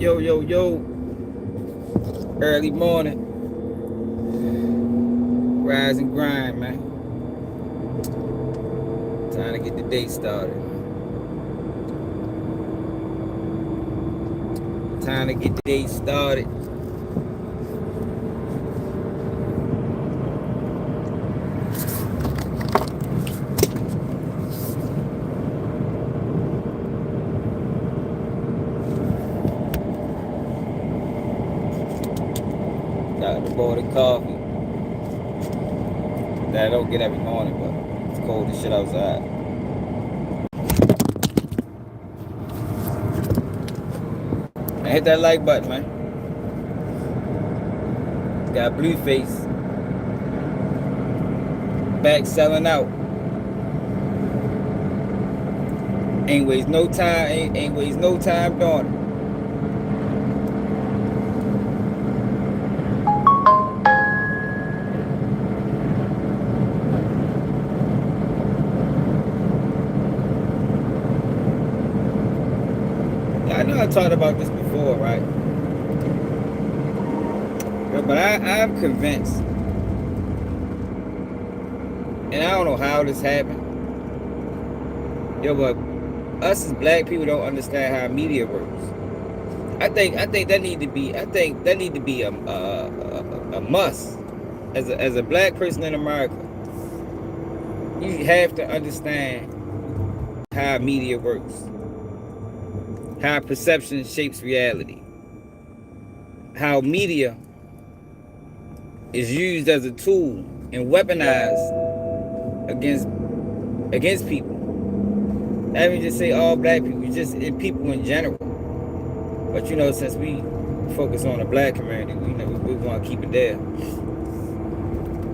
Yo, yo, yo. Early morning. Rise and grind, man. Time to get the day started. Time to get the day started. Got the boarded coffee. That I don't get every morning, but it's cold as shit outside. Man, hit that like button, man. Got Blueface back selling out. Ain't waste no time. Ain't waste no time doing it. I know I talked about this before, right? But I'm convinced, and I don't know how this happened. Yo, but us as black people don't understand how media works. I think that need to be a must as a black person in America. You have to understand how media works, how perception shapes reality, how media is used as a tool and weaponized against people. I even just say all black people, just people in general. But since we focus on the black community, we want to keep it there.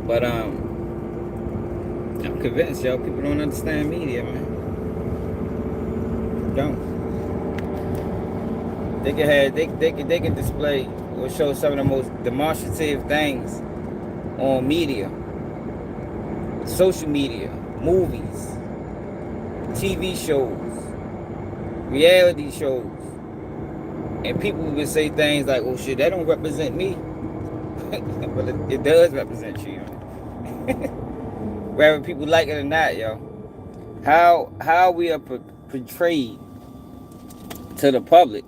But I'm convinced, y'all, people don't understand media, man. Don't. They can display or show some of the most demonstrative things on media, social media, movies, TV shows, reality shows, and people will say things like, "Oh shit, that don't represent me," but it does represent you, whether people like it or not, yo. How we are portrayed to the public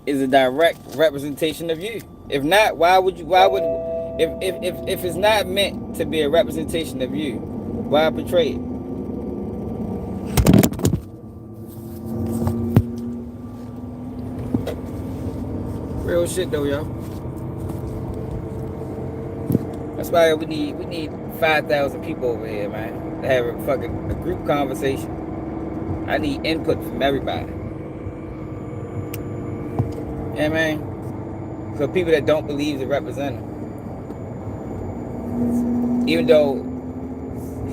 is a direct representation of you. If not, why would if it's not meant to be a representation of you, why portray it? Real shit though, yo. That's why we need 5,000 people over here, man, to have a group conversation. I need input from everybody. Yeah, man. For people that don't believe the representative. Even though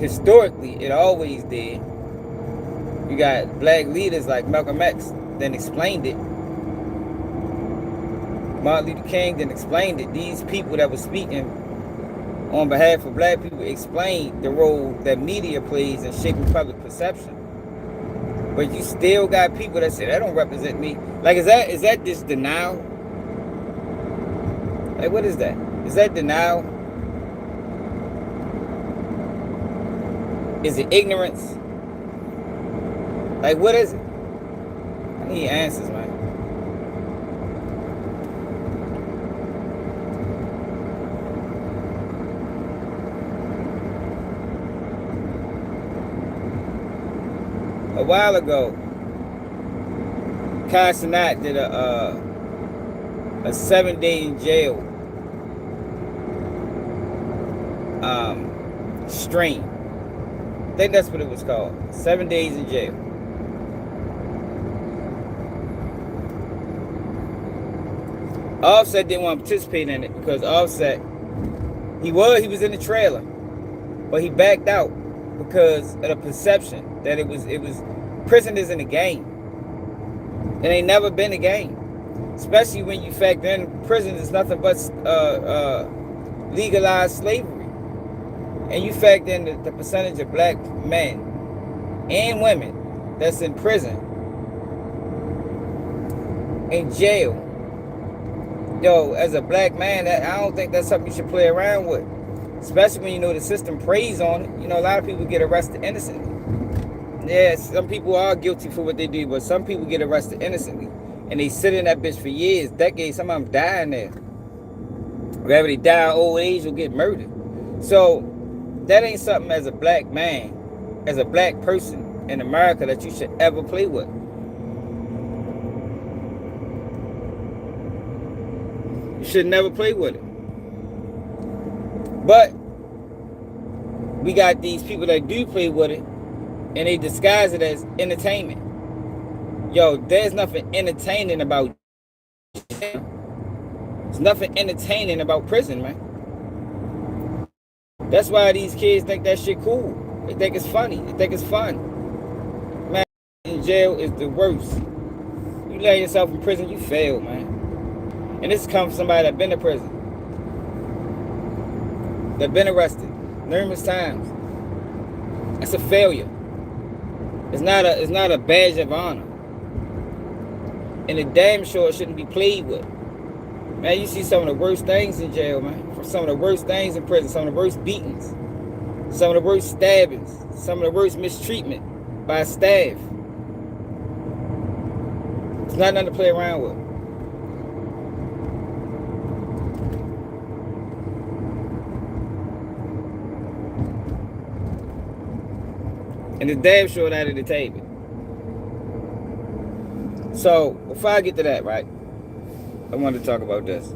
historically it always did. You got black leaders like Malcolm X then explained it. Martin Luther King then explained it. These people that were speaking on behalf of black people explained the role that media plays in shaping public perception. But you still got people that say that don't represent me. Like, is that just denial? Like, what is that? Is that denial? Is it ignorance? Like, what is it? I need answers, man. A while ago, Kai Cenat did a 7-day in jail stream. I think that's what it was called. 7 days in jail. Offset didn't want to participate in it because Offset, he was in the trailer, but he backed out because of the perception that it was prison isn't a game. It ain't never been a game. Especially when you factor in prison is nothing but legalized slavery. And you factor in the percentage of black men and women that's in prison, in jail, Yo, as a black man, I don't think that's something you should play around with. Especially when you know the system preys on it. You know, a lot of people get arrested innocently. Yeah, some people are guilty for what they do, but some people get arrested innocently. And they sit in that bitch for years, decades, some of them dying there. Whether they die of old age or get murdered. So, that ain't something as a black man, as a black person in America that you should ever play with. You should never play with it. But we got these people that do play with it, and they disguise it as entertainment. Yo, there's nothing entertaining about jail. There's nothing entertaining about prison, man. That's why these kids think that shit cool. They think it's funny. They think it's fun. Man, in jail is the worst. You let yourself in prison, you fail, man. And this comes from somebody that been to prison. That been arrested numerous times. That's a failure. It's not a badge of honor. And it damn sure shouldn't be played with. Man, you see some of the worst things in jail, man. Some of the worst things in prison. Some of the worst beatings. Some of the worst stabbings. Some of the worst mistreatment by staff. It's not nothing to play around with. And it's damn sure not at the table. So, before I get to that, right, I wanted to talk about this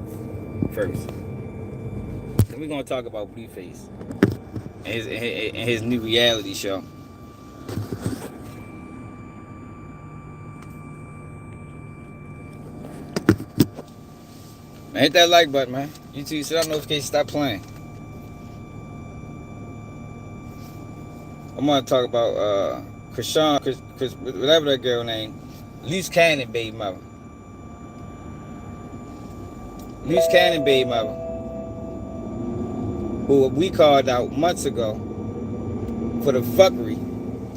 first. Then we're going to talk about Blueface and his new reality show. Man, hit that like button, man. YouTube, set up notifications, stop playing. I'm going to talk about Chris, whatever that girl name, Loose Cannon baby mother. Loose Cannon baby mother, who we called out months ago for the fuckery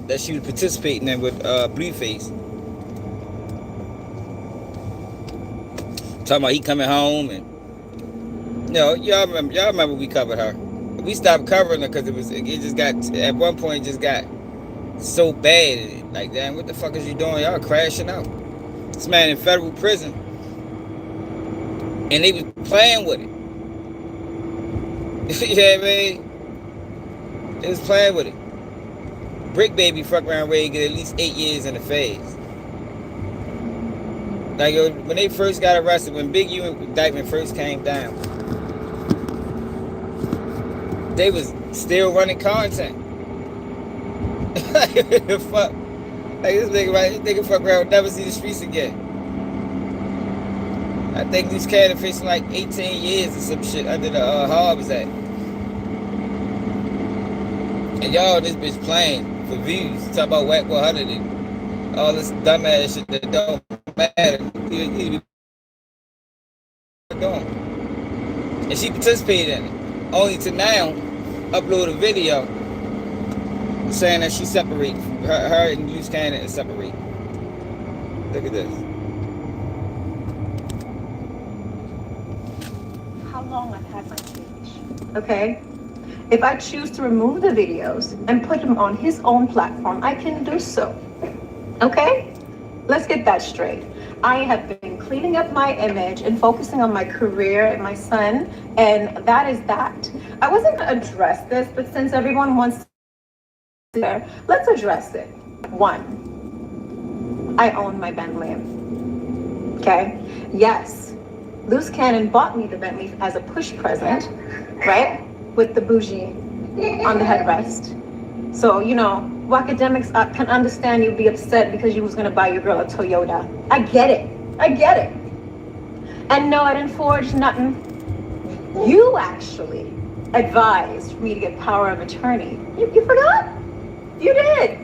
that she was participating in with Blueface. Talking about he coming home and, you know, y'all remember we covered her. We stopped covering her because it just got, at one point, it just got so bad. Like, damn, what the fuck is you doing? Y'all crashing out. This man in federal prison. And they was playing with it. You know what I mean? They was playing with it. Brick Baby fuck around ready to get at least 8 years in the phase. Like, when they first got arrested, when Big U indictment first came down, they was still running content. Like, what the fuck? Like, this nigga, right? This nigga fuck around, never see the streets again. I think these cats are facing like 18 years or some shit under the Harbors Act. And y'all, this bitch playing for views. Talk about whack 100 and all this dumbass shit that don't matter. And she participated in it. Only to now upload a video saying that she separate her and Loose Cannon is separate. Look at this. How long I've had my page, okay? If I choose to remove the videos and put them on his own platform, I can do so, okay? Let's get that straight. I have been cleaning up my image and focusing on my career and my son, and that is that. I wasn't gonna address this, but since everyone wants to, let's address it. 1, I own my Bentley, okay? Yes, Loose Cannon bought me the Bentley as a push present, right? With the bougie on the headrest. So, you know, academics can understand you'd be upset because you was gonna buy your girl a Toyota. I get it. And no, I didn't forge nothing. You actually advised me to get power of attorney. You forgot? You did.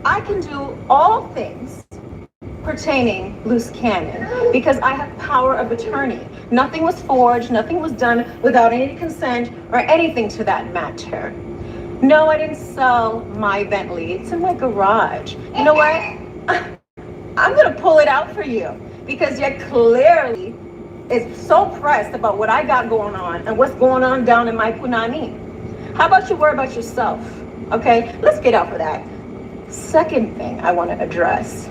I can do all things pertaining Loose Cannon because I have power of attorney. Nothing was forged, nothing was done without any consent or anything to that matter. No, I didn't sell my Bentley. It's in my garage. You know what? I'm gonna pull it out for you because you're clearly is so pressed about what I got going on and what's going on down in my punani. How about you worry about yourself? Okay, let's get off of that. Second thing I want to address.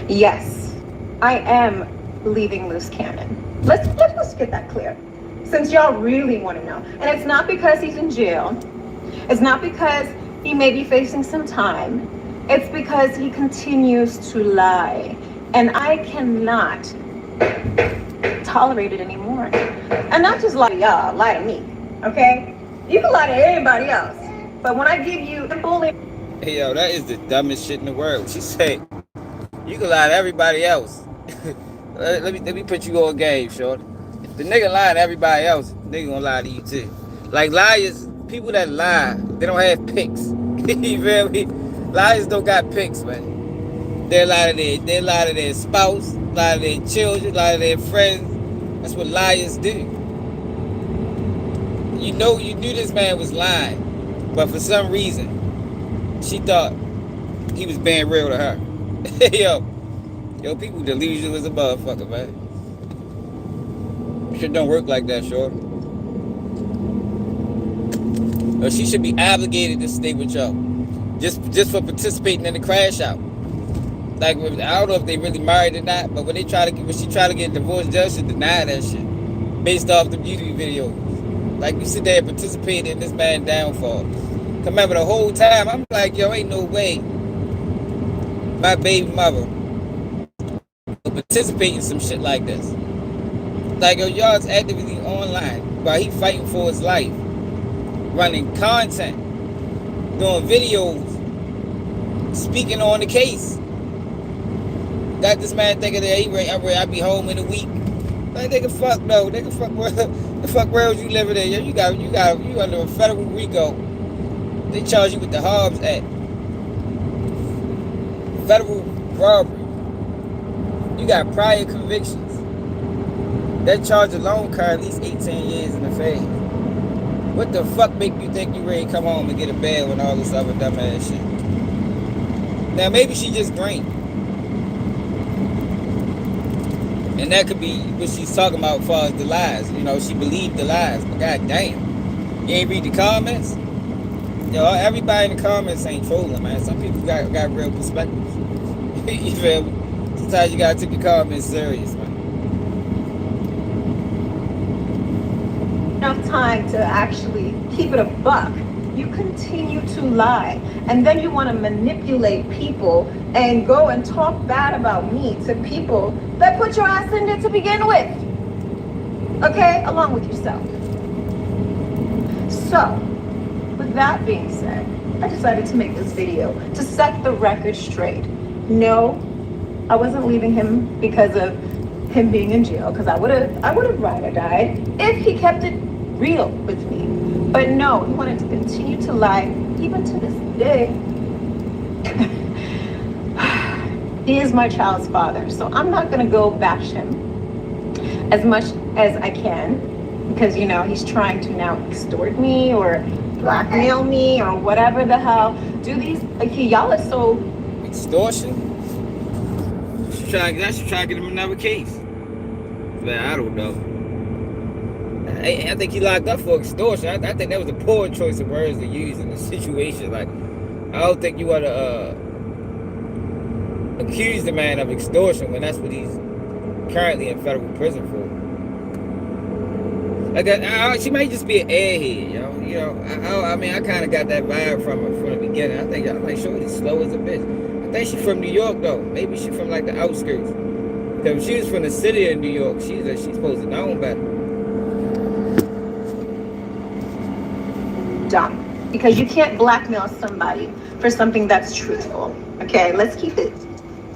Yes, I am leaving loose cannon. Let's get that clear. Since y'all really want to know. And it's not because he's in jail. It's not because he may be facing some time. It's because he continues to lie. And I cannot tolerate it anymore. And not just lie to y'all, lie to me. Okay? You can lie to anybody else. But when I give you the bullying. Hey, yo, that is the dumbest shit in the world. She said, you can lie to everybody else. let me put you on game, shorty. If the nigga lie to everybody else, the nigga gonna lie to you too. Like liars, people that lie, they don't have pics. You feel me? Liars don't got pics, man. They lie to their spouse, lie to their children, lie to their friends. That's what liars do. You knew this man was lying, but for some reason, she thought he was being real to her. Yo, people delusional as a motherfucker, man. Shit don't work like that, short. Or she should be obligated to stay with y'all, just for participating in the crash out. Like, I don't know if they really married or not, but when she tried to get divorced, judge should deny that shit based off the beauty videos. Like, you sit there and participate in this man's downfall. Remember the whole time, I'm like, yo, ain't no way my baby mother will participate in some shit like this. Like, yo, y'all's actively online while he fighting for his life, running content, doing videos, speaking on the case. Got this man thinking that I'd be home in a week. Like, nigga, fuck no. Nigga, fuck where the fuck world you living in? Yo, you under a federal RICO. They charge you with the Hobbs Act. Federal robbery. You got prior convictions. That charge alone carry at least 18 years in the face. What the fuck make you think you ready to come home and get a bail and all this other dumbass shit? Now, maybe she just green. And that could be what she's talking about as far as the lies. You know, she believed the lies. But goddamn. You ain't read the comments? Yo, everybody in the comments ain't trolling, man. Some people got real perspectives. You feel me? Sometimes you gotta take the comments serious, man. Enough time to actually keep it a buck. You continue to lie, and then you want to manipulate people and go and talk bad about me to people that put your ass in there to begin with. Okay, along with yourself. So, with that being said, I decided to make this video to set the record straight. No, I wasn't leaving him because of him being in jail, because I would have ride or died if he kept it real with me. But no, he wanted to continue to lie, even to this day. He is my child's father, so I'm not gonna go bash him as much as I can, because, you know, he's trying to now extort me or blackmail me or whatever the hell. Do these, like, y'all are so... Extortion? She's trying to get him another case. Man, I don't know. I think he locked up for extortion. I think that was a poor choice of words to use in the situation. Like, I don't think you want to accuse the man of extortion when that's what he's currently in federal prison for. Like, she might just be an airhead, you know. I mean, I kind of got that vibe from her from the beginning. I think Shorty's slow as a bitch. I think she's from New York though. Maybe she's from like the outskirts. Because if she was from the city of New York, she's supposed to know better. Dumb. Because you can't blackmail somebody for something that's truthful. Okay, let's keep it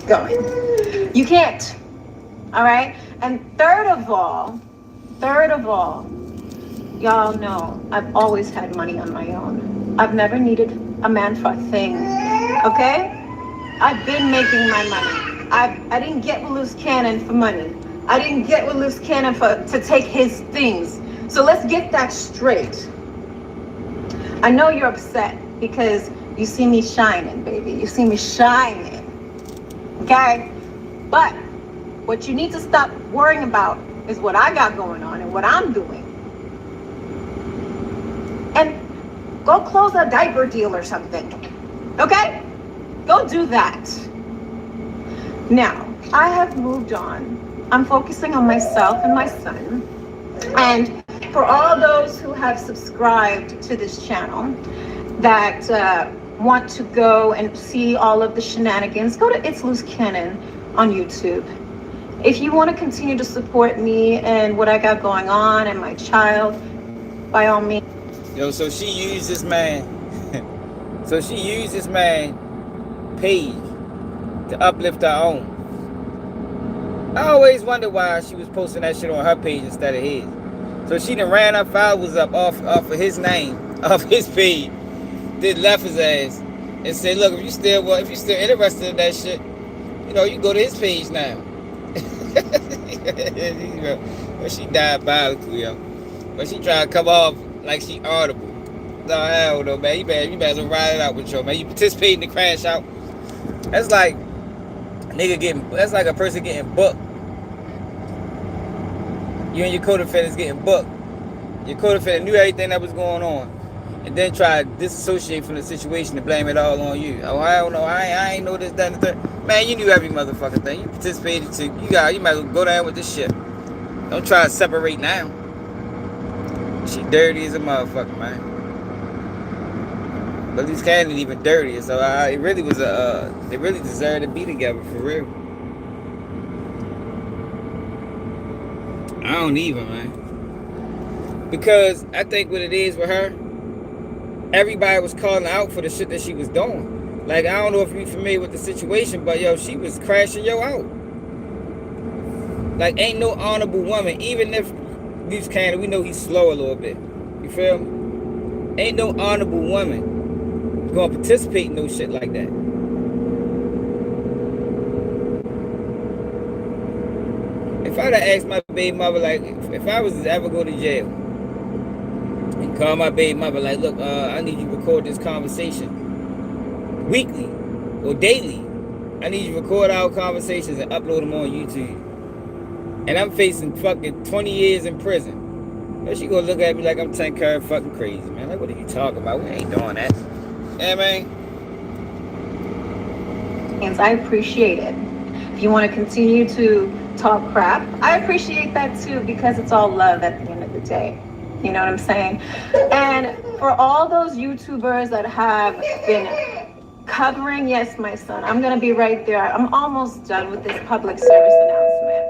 going. You can't. All right? And third of all, y'all know I've always had money on my own. I've never needed a man for a thing. Okay? I've been making my money. I didn't get with Loose Cannon for money. I didn't get with Loose Cannon to take his things. So let's get that straight. I know you're upset because You see me shining, baby. You see me shining. Okay? But what you need to stop worrying about is what I got going on and what I'm doing. And go close a diaper deal or something. Okay? Go do that. Now, I have moved on. I'm focusing on myself and my son. And for all those who have subscribed to this channel that want to go and see all of the shenanigans, go to It's Loose Cannon on YouTube. If you want to continue to support me and what I got going on and my child, by all means. Yo, so she used this man. So she used this man page to uplift her own. I always wondered why she was posting that shit on her page instead of his. So she done ran her followers up off of his name, off his page, did left his ass, and said, look, if you still interested in that shit, you know, you go to his page now. But she diabolical, yo. But she trying to come off like she audible. No, hell no, man. You better ride it out with you, man. You participate in the crash out. That's like that's like a person getting booked. You and your co-defendants getting booked. Your co-defendant knew everything that was going on, and then tried to disassociate from the situation to blame it all on you. Oh, I don't know. I ain't know this, that, and the third. Man, you knew every motherfucking thing. You participated too. You might as well go down with this shit. Don't try to separate now. She dirty as a motherfucker, man. But these cats ain't even dirty, so it really was they really deserve to be together for real. I don't even, man. Because I think what it is with her, everybody was calling out for the shit that she was doing. Like, I don't know if you're familiar with the situation, but yo, she was crashing yo out. Like, ain't no honorable woman, even if these kind of, we know he's slow a little bit. You feel me? Ain't no honorable woman gonna participate in no shit like that. If I'd have asked my baby mother, like, if I was to ever go to jail and call my baby mother, like, look, I need you to record this conversation weekly or daily. I need you to record our conversations and upload them on YouTube. And I'm facing fucking 20 years in prison. Then she gonna look at me like I'm 10 carat fucking crazy, man. Like, what are you talking about? We ain't doing that. Yeah, man. I appreciate it. If you want to continue to talk crap, I appreciate that too, because it's all love at the end of the day. You know what I'm saying? And for all those YouTubers that have been covering, yes, my son, I'm going to be right there. I'm almost done with this public service announcement.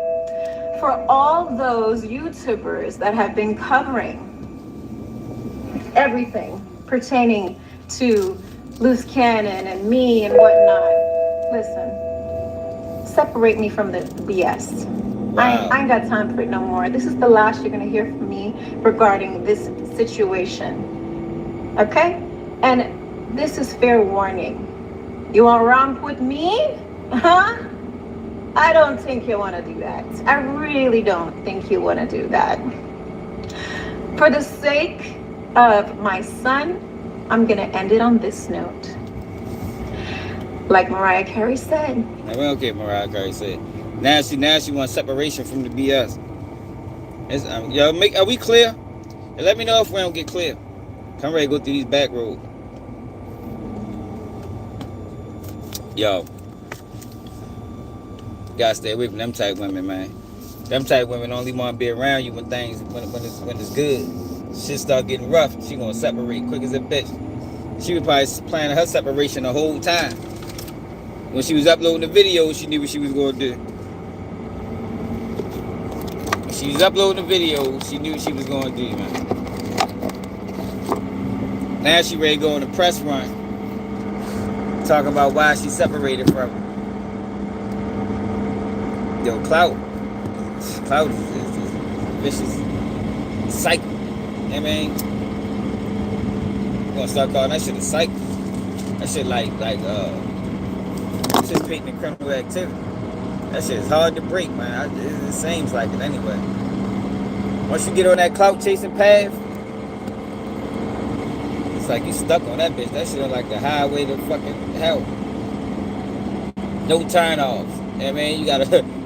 For all those YouTubers that have been covering everything pertaining to Loose Cannon and me and whatnot, listen, separate me from the BS. Wow. I ain't got time for it no more. This is the last you're gonna hear from me regarding this situation. Okay? And this is fair warning. You want to romp with me? Huh? I don't think you want to do that. I really don't think you want to do that. For the sake of my son, I'm going to end it on this note. Like Mariah Carey said. I don't care what Mariah Carey said. Now she wants separation from the BS. Are we clear? And let me know if we don't get clear. I'm ready to go through these back roads. Yo. Gotta stay away from them type women, man. Them type women only want to be around you when it's good. Shit start getting rough, she gonna separate quick as a bitch. She was probably planning her separation the whole time. When she was uploading the video, she knew what she was gonna do. When she was uploading the video, she knew what she was gonna do, man. Now she ready to go on the press run, talking about why she separated from him. Yo, clout is vicious cycle. You know what I mean? I'm gonna start calling that shit a cycle. That shit like participating in criminal activity. That shit is hard to break, man. It seems like it anyway. Once you get on that clout chasing path, It's like you stuck on that bitch. That shit like the highway to fucking hell. No turn offs. You know what I mean? You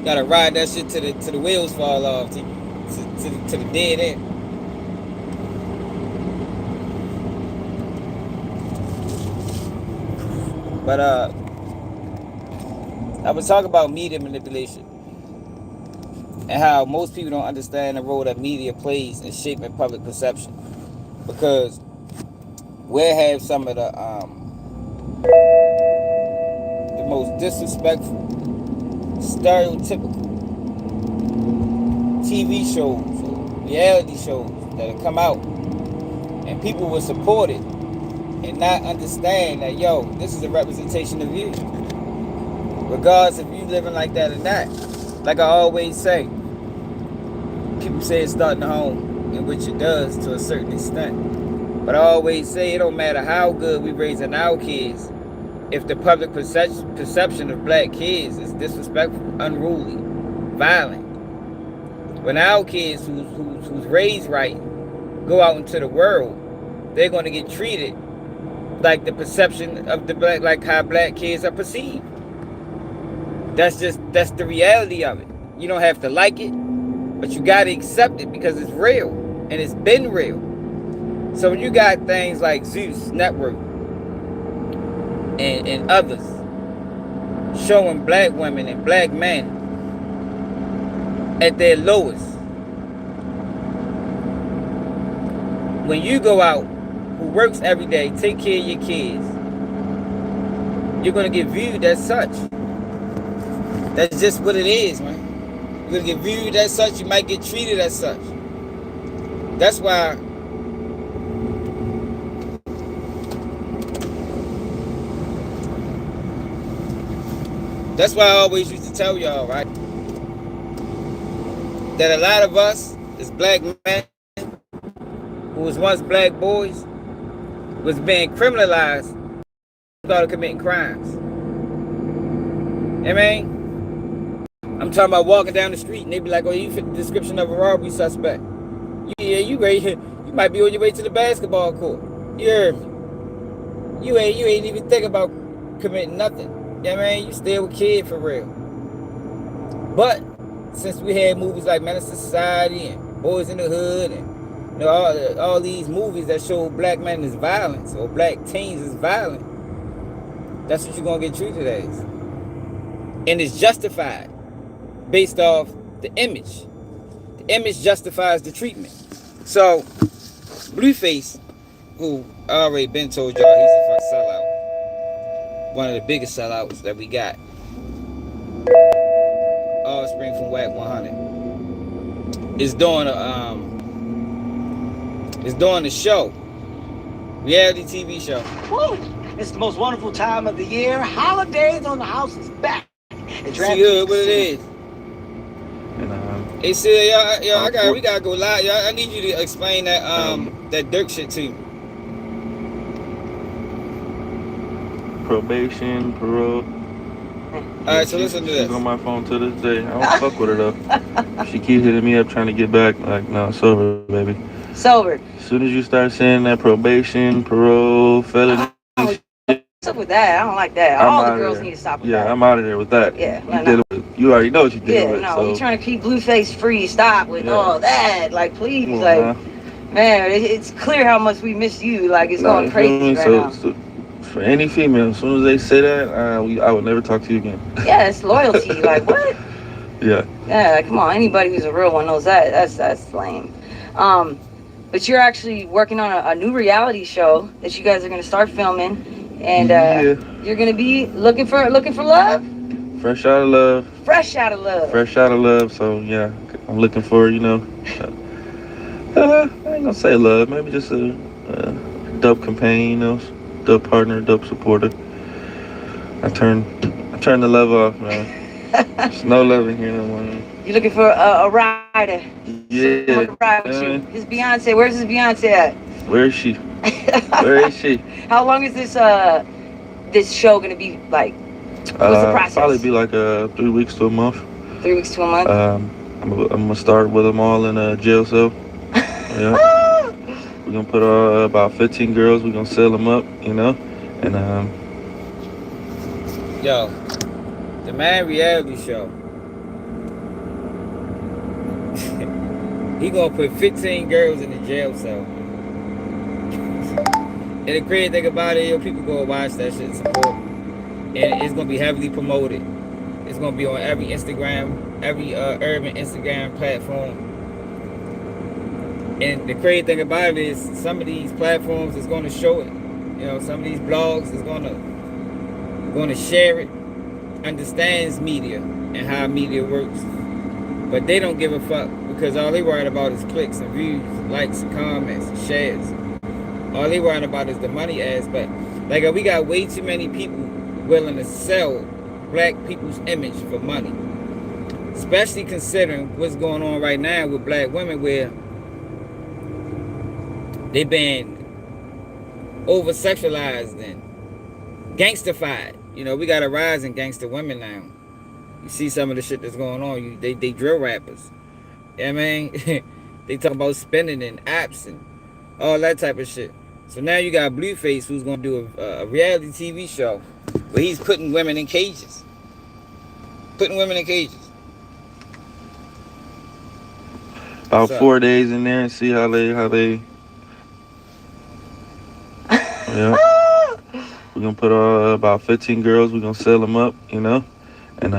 gotta ride that shit to the wheels fall off, to the dead end. But I was talking about media manipulation and how most people don't understand the role that media plays in shaping public perception, because we'll have some of the most disrespectful, stereotypical TV shows or reality shows that'll come out, and people will support it and not understand that, yo, this is a representation of you, regardless if you living like that or not. Like I always say, people say it starts in the home, in which it does to a certain extent. But I always say it don't matter how good we raising our kids, if the public perception of black kids is disrespectful, unruly, violent. When our kids who's raised right go out into the world, they're going to get treated like the perception of the black, like how black kids are perceived. That's the reality of it. You don't have to like it, but you got to accept it because it's real, and it's been real. So when you got things like Zeus Network and others showing black women and black men at their lowest, when you go out, who works every day, take care of your kids, you're going to get viewed as such. That's just what it is, man. You're going to get viewed as such. You might get treated as such. That's why I always used to tell y'all, right, that a lot of us as black men who was once black boys was being criminalized without committing crimes. I mean, I'm talking about walking down the street and they be like, oh, you fit the description of a robbery suspect. Yeah, you might be on your way to the basketball court. You heard me? You ain't even think about committing nothing. You know what I mean? You still a kid for real. But since we had movies like Menace to Society and Boys in the Hood and all these movies that show black men as violence or black teens as violent, that's what you're gonna get treated as. And it's justified based off the image. The image justifies the treatment. So Blueface, who I already been told y'all he's a fuck sellout, one of the biggest sellouts that we got, offspring from Whack 100, is doing a show, reality TV show. Woo! It's the most wonderful time of the year. Holidays on the house is back. See what it is. Hey, see, y'all, we gotta go live. Y'all, I need you to explain that that Dirk shit to me. Probation, parole. Alright, so listen to this. She's on my phone to this day. I don't fuck with her though. She keeps hitting me up trying to get back. Like, no, sober, baby. Sober. As soon as you start saying that probation, parole, felony. What's up with that? I don't like that. All the girls need to stop with that. Yeah, I'm out of there with that. Yeah, you already know what you're dealing with. Yeah, no, so. you're trying to keep Blueface free. Stop with all that. Like, please, man, it's clear how much we miss you. Like, it's going crazy right now. So, for any female, as soon as they say that, I would never talk to you again. Yeah, it's loyalty. Like, what? Yeah. Yeah, come on. Anybody who's a real one knows that. That's lame. But you're actually working on a new reality show that you guys are going to start filming. And you're gonna be looking for love. Fresh out of love. Fresh out of love. Fresh out of love. So yeah, I'm looking for I ain't gonna say love. Maybe just a dope companion, dope partner, dope supporter. I turn the love off, man. There's no love in here no more. You're looking for a rider. Yeah. To ride with you. His Beyonce. Where's his Beyonce at? Where is she? Where is she? How long is this show gonna be like? What's the process? Probably be like 3 weeks to a month. 3 weeks to a month. I'm gonna start with them all in a jail cell. Yeah. We're gonna put about 15 girls. We're gonna sell them up, you know, and Yo, the Man reality show. He gonna put 15 girls in the jail cell. And the crazy thing about it, yo, people go watch that shit and support. And it's gonna be heavily promoted. It's gonna be on every Instagram, every urban Instagram platform. And the crazy thing about it is, some of these platforms is gonna show it. You know, some of these blogs is gonna share it. Understands media and how media works, but they don't give a fuck, because all they worried about is clicks and views, likes and comments and shares. All they worried about is the money aspect. Like, we got way too many people willing to sell black people's image for money, especially considering what's going on right now with black women, where they've been over sexualized and gangstified. You know, we got a rise in gangster women now. You see some of the shit that's going on. They drill rappers. You know what I mean? They talk about spending and apps and all that type of shit. So now you got Blueface, who's going to do a reality TV show where he's putting women in cages. About about 4 days in there and see how they. Yeah. We're gonna put about 15 girls. We're gonna sell them up, you know, and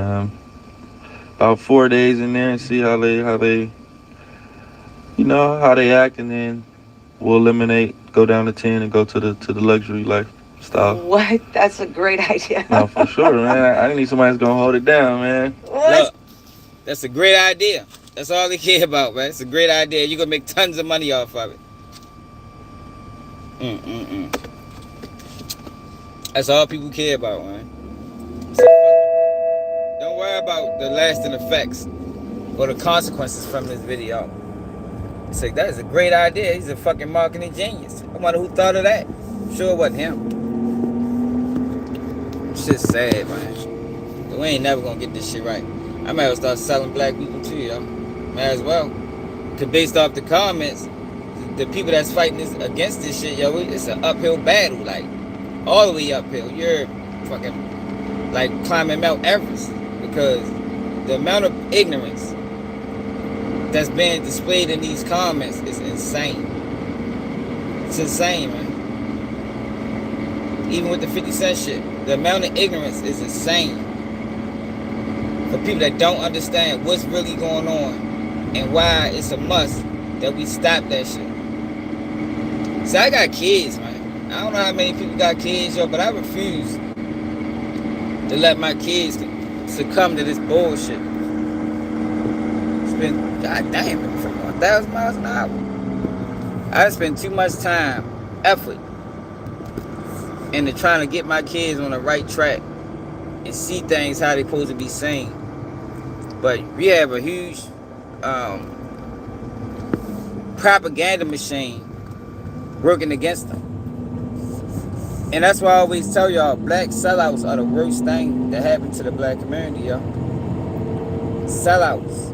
about 4 days in there and see how they, you know, how they act, and then we'll eliminate, go down to 10, and go to the luxury lifestyle. What? That's a great idea. No, for sure, man. I need somebody that's gonna hold it down, man. What? Look, that's a great idea. That's all they care about, man. It's a great idea. You're gonna make tons of money off of it. That's all people care about, man. Don't worry about the lasting effects or the consequences from this video. It's like, that is a great idea. He's a fucking marketing genius. I wonder who thought of that. I'm sure it wasn't him. Shit's sad, man. But we ain't never gonna get this shit right. I might as well start selling black people too, yo. Might as well. Cause based off the comments, the people that's fighting against this shit, yo, it's an uphill battle, like all the way uphill. You're fucking like climbing Mount Everest, because the amount of ignorance that's being displayed in these comments is insane. It's insane, man. Even with the 50 Cent shit, the amount of ignorance is insane. For people that don't understand what's really going on and why it's a must that we stop that shit. See, I got kids, man. I don't know how many people got kids, yo, but I refuse to let my kids succumb to this bullshit. It's been, goddamn, 1,000 miles an hour. I spend too much time, effort, into trying to get my kids on the right track and see things how they're supposed to be seen. But we have a huge propaganda machine working against them. And that's why I always tell y'all, black sellouts are the worst thing that happened to the black community, yo. Sellouts.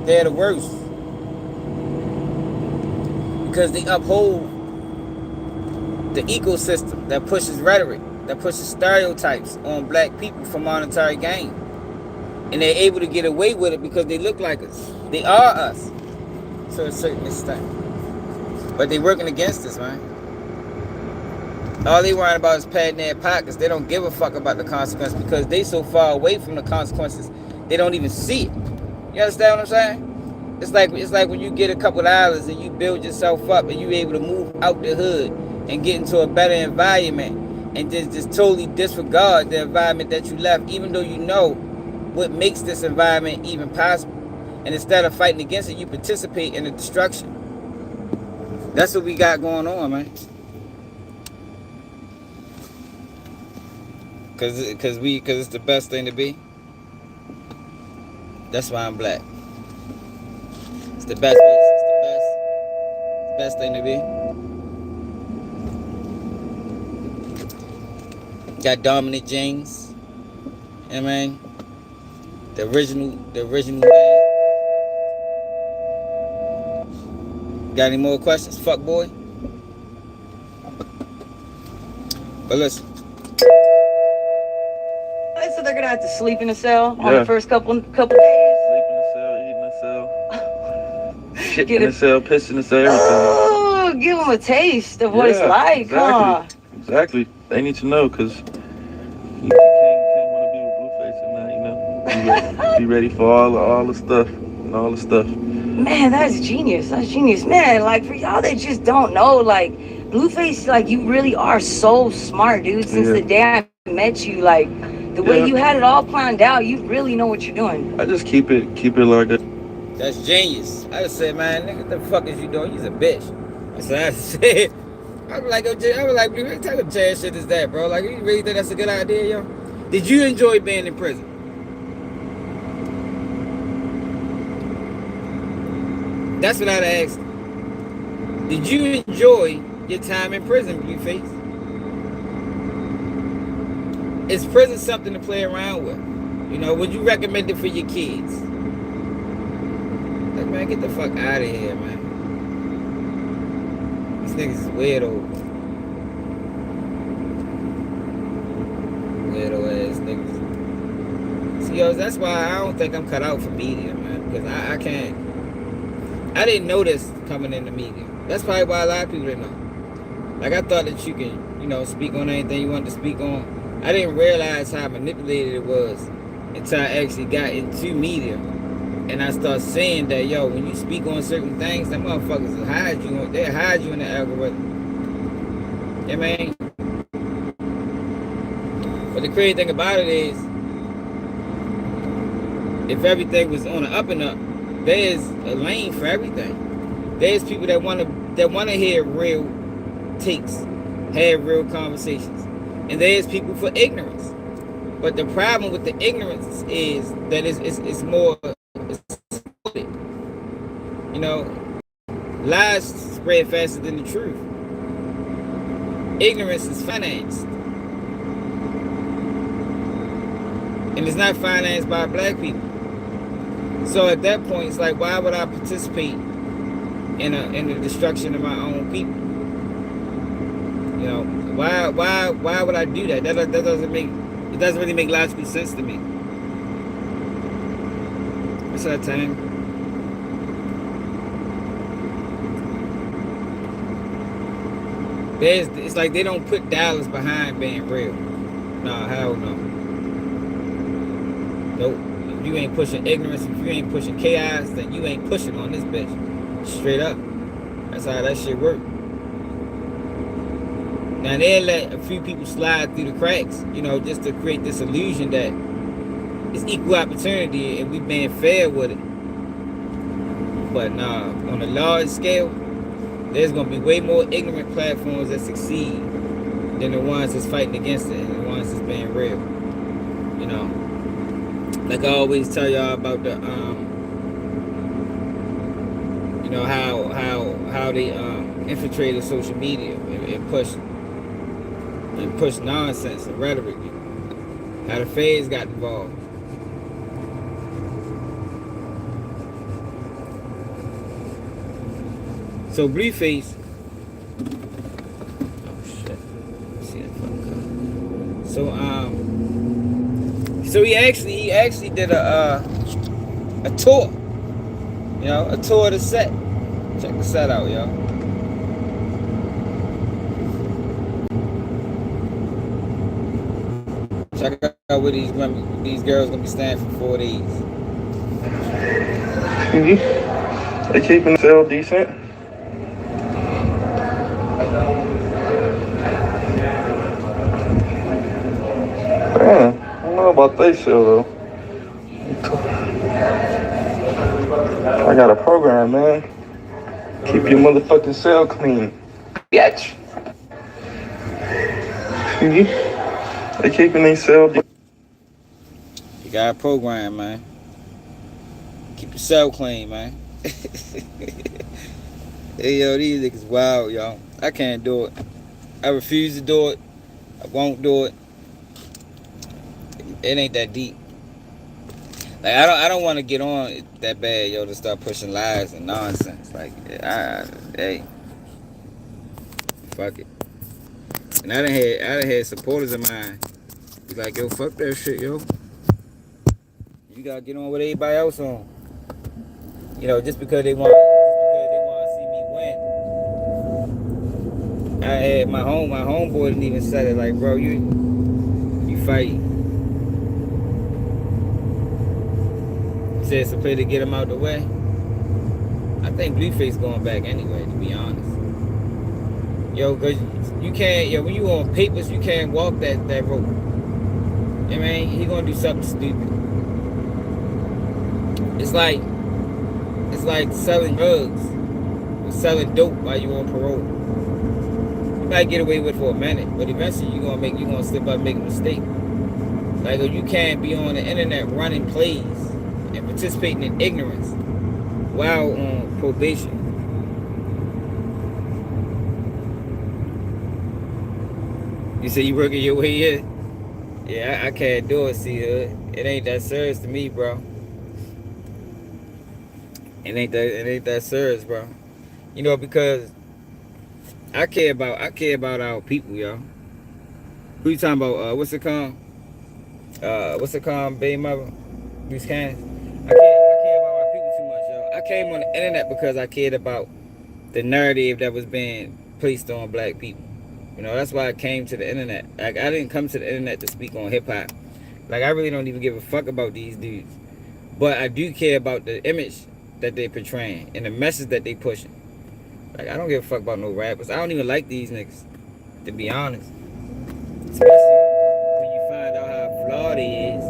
They're the worst. Because they uphold the ecosystem that pushes rhetoric, that pushes stereotypes on black people for monetary gain. And they're able to get away with it because they look like us. They are us to a certain extent. But they're working against us, man. All they worrying about is padding their pockets. They don't give a fuck about the consequences because they so far away from the consequences, they don't even see it. You understand what I'm saying? It's like when you get a couple dollars and you build yourself up and you're able to move out the hood and get into a better environment and just totally disregard the environment that you left, even though you know what makes this environment even possible. And instead of fighting against it, you participate in the destruction. That's what we got going on, man. Cause it's the best thing to be. That's why I'm black. It's the best. It's the best thing to be. Got dominant genes. You know what I mean? The original man. Got any more questions? Fuck boy. But listen. So they're gonna have to sleep in a cell on Yeah. the first couple days. Sleep in the cell, eat in the cell, shit in the cell, piss in the cell, everything. Oh, give them a taste of what it's like, exactly. huh? Exactly. They need to know, because you can't want to be with Blueface and not, be ready for all the stuff and all the stuff. Man, that's genius. That's genius. Man, like, for y'all that just don't know, like, Blueface, like, you really are so smart, dude. Since the day I met you, like, the way you had it all planned out, you really know what you're doing. I just keep it like that. That's genius. I just said, man, nigga, what the fuck is you doing? You's a bitch. That's what I said. I was like, what type of jazz shit is that, bro? Like, you really think that's a good idea, yo? Did you enjoy being in prison? That's what I'd ask. Did you enjoy your time in prison, Blueface? Is prison something to play around with? You know, would you recommend it for your kids? Like, man, get the fuck out of here, man. These niggas is weirdos. Weirdo ass niggas. See, yo, that's why I don't think I'm cut out for media, man. Because I can't. I didn't know this coming into media. That's probably why a lot of people didn't know. Like, I thought that you can, speak on anything you wanted to speak on. I didn't realize how manipulated it was until I actually got into media. And I started saying that, yo, when you speak on certain things, them motherfuckers will hide you. They'll hide you in the algorithm. Yeah, man. But the crazy thing about it is, if everything was on the up and up, there's a lane for everything. There's people that want to hear real takes, have real conversations, and there's people for ignorance. But the problem with the ignorance is that it's more. Lies spread faster than the truth. Ignorance is financed, and it's not financed by black people. So at that point, it's like, why would I participate in the destruction of my own people? Why would I do that? That doesn't really make logical sense to me. What's that time? It's like they don't put dollars behind being real. Nah, hell no. Nope. If you ain't pushing ignorance, if you ain't pushing chaos, then you ain't pushing on this bitch. Straight up. That's how that shit work. Now they'll let a few people slide through the cracks, just to create this illusion that it's equal opportunity and we being fair with it. But nah, on a large scale, there's gonna be way more ignorant platforms that succeed than the ones that's fighting against it and the ones that's being real. Like I always tell y'all about the how they infiltrated social media and push nonsense and rhetoric. How the feds got involved. So Blueface. Oh shit. Let's see that fucking car. So he actually did a tour. A tour of the set. Check the set out, y'all. Check out where these girls gonna be staying for 4 days. They keeping the cell decent. Man, I don't know about they cell though. I got a program, man. Keep your motherfucking cell clean. Bitch. They keeping their cell decent. You got a program, man. Keep your cell clean, man. Hey, yo, these niggas wild, y'all. I can't do it. I refuse to do it. I won't do it. It ain't that deep. Like, I don't want to get on it that bad, yo, to start pushing lies and nonsense. Like, hey, fuck it. And I done had supporters of mine be like, yo, fuck that shit, yo. You gotta get on with everybody else on. You know, just because they want to see me win. I had my homeboy didn't even say it, like, bro, you fight. Said it's a play to get him out the way. I think Blueface going back anyway, to be honest. Yo, cause you can't, yo, when you on papers, you can't walk that rope. You know what I mean? He gonna do something stupid. It's like selling drugs or selling dope while you on parole. You might get away with it for a minute, but eventually you gonna slip up and make a mistake. Like, you can't be on the internet running plays and participating in ignorance while on probation. You say you working your way in? Yeah, I can't do it, see, it ain't that serious to me, bro. It ain't that serious, bro. You know, because I care about our people, yo. Who you talking about? What's it called? Baby mother? These cans. I care about my people too much, yo. I came on the internet because I cared about the narrative that was being placed on black people. You know, that's why I came to the internet. Like, I didn't come to the internet to speak on hip-hop. Like, I really don't even give a fuck about these dudes. But I do care about the image that they're portraying and the message that they pushing. Like, I don't give a fuck about no rappers. I don't even like these niggas, to be honest. Especially when you find out how flawed he is.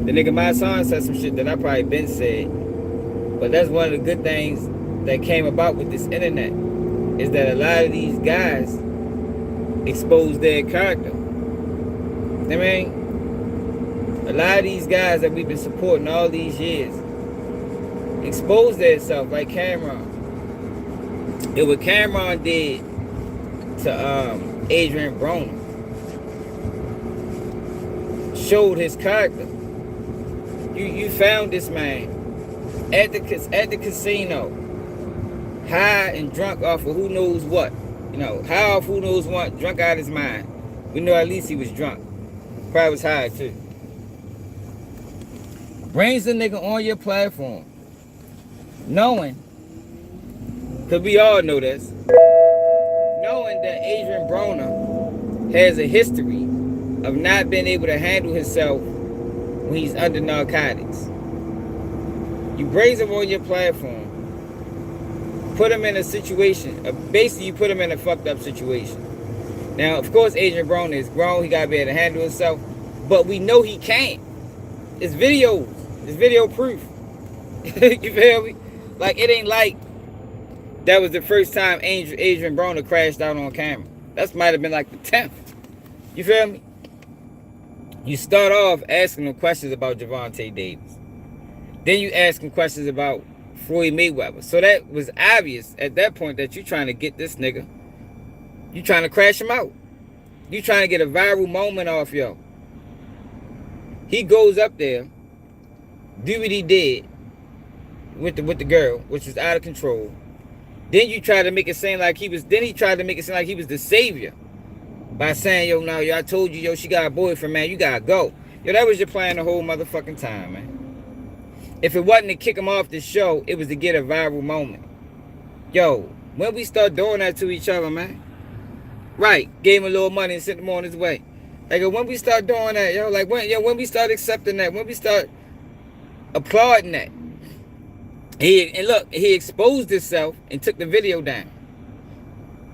The nigga, my son, said some shit that I probably been said. But that's one of the good things that came about with this internet, is that a lot of these guys expose their character. I mean, a lot of these guys that we've been supporting all these years expose themselves, like Cameron. It what Cameron did to Adrian Broner showed his character. You found this man at the casino, high and drunk off of who knows what. You know, high off who knows what, drunk out of his mind. We know at least he was drunk. Probably was high too. Brings the nigga on your platform, knowing, because we all know this, knowing that Adrian Broner has a history of not being able to handle himself when he's under narcotics. You brings him on your platform, put him in a situation, basically you put him in a fucked up situation. Now, of course, Adrian Broner is grown, he gotta be able to handle himself, but we know he can't. It's videos, it's video proof. You feel me? Like, it ain't like that was the first time Adrian Broner crashed out on camera. That might have been like the 10th. You feel me? You start off asking them questions about Gervonta Davis. Then you ask him questions about Floyd Mayweather. So that was obvious at that point that you're trying to get this nigga. You trying to crash him out. You trying to get a viral moment off, yo. He goes up there, do what he did with the girl, which was out of control. Then you try to make it seem like he was. Then he tried to make it seem like he was the savior by saying, yo, now, yo, I told you, yo, she got a boyfriend, man. You gotta go. Yo, that was your plan the whole motherfucking time, man. If it wasn't to kick him off the show, it was to get a viral moment. Yo, when we start doing that to each other, man. Right, gave him a little money and sent him on his way. Like, when we start doing that, yo, like, when we start accepting that, when we start applauding that. He exposed himself and took the video down.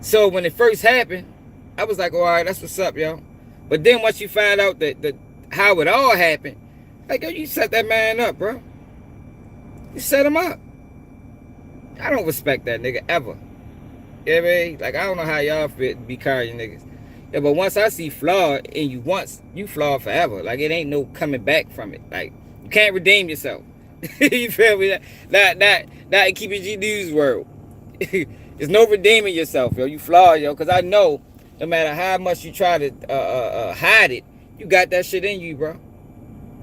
So when it first happened, I was like, all right, that's what's up, yo. But then once you find out that how it all happened, like, yo, you set that man up, bro. You set him up. I don't respect that nigga ever. You know what I mean? Like, I don't know how y'all be carrying niggas. Yeah, but once I see flawed in you once, you flawed forever. Like, it ain't no coming back from it. Like, you can't redeem yourself. You feel me? Not in Keep It G News world. There's no redeeming yourself, yo. You flawed, yo. Because I know no matter how much you try to hide it, you got that shit in you, bro.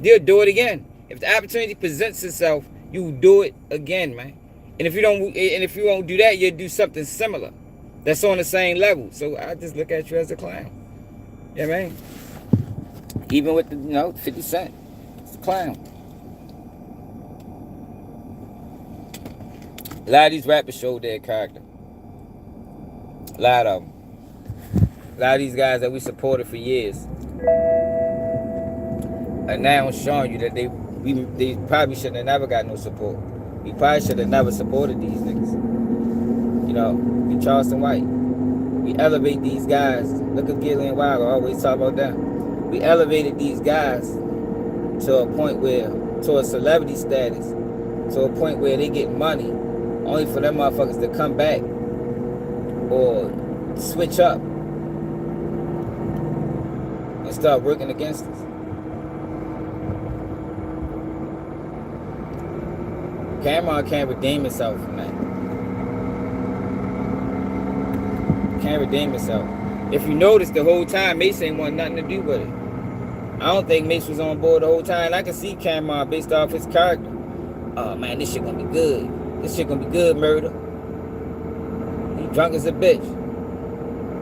You'll do it again. If the opportunity presents itself, you do it again, man. And if you don't do that, you'll do something similar. that's on the same level. So I just look at you as a clown. You know what I mean? Even with the 50 Cent, it's a clown. A lot of these rappers show their character. A lot of them. A lot of these guys that we supported for years are now showing you that they probably should have never got no support. We probably should have never supported these niggas. We Charleston White. We elevate these guys. Look at Gillian Wilder, always talk about that. We elevated these guys to a point where, to a celebrity status, to a point where they get money, only for them motherfuckers to come back or switch up and start working against us. Cameron can't redeem himself from that. Can't redeem himself. If you notice, the whole time Mace ain't want nothing to do with it. I don't think Mace was on board the whole time. I can see Cameron based off his character. Oh man, this shit gonna be good. This shit gonna be good, murder. He drunk as a bitch.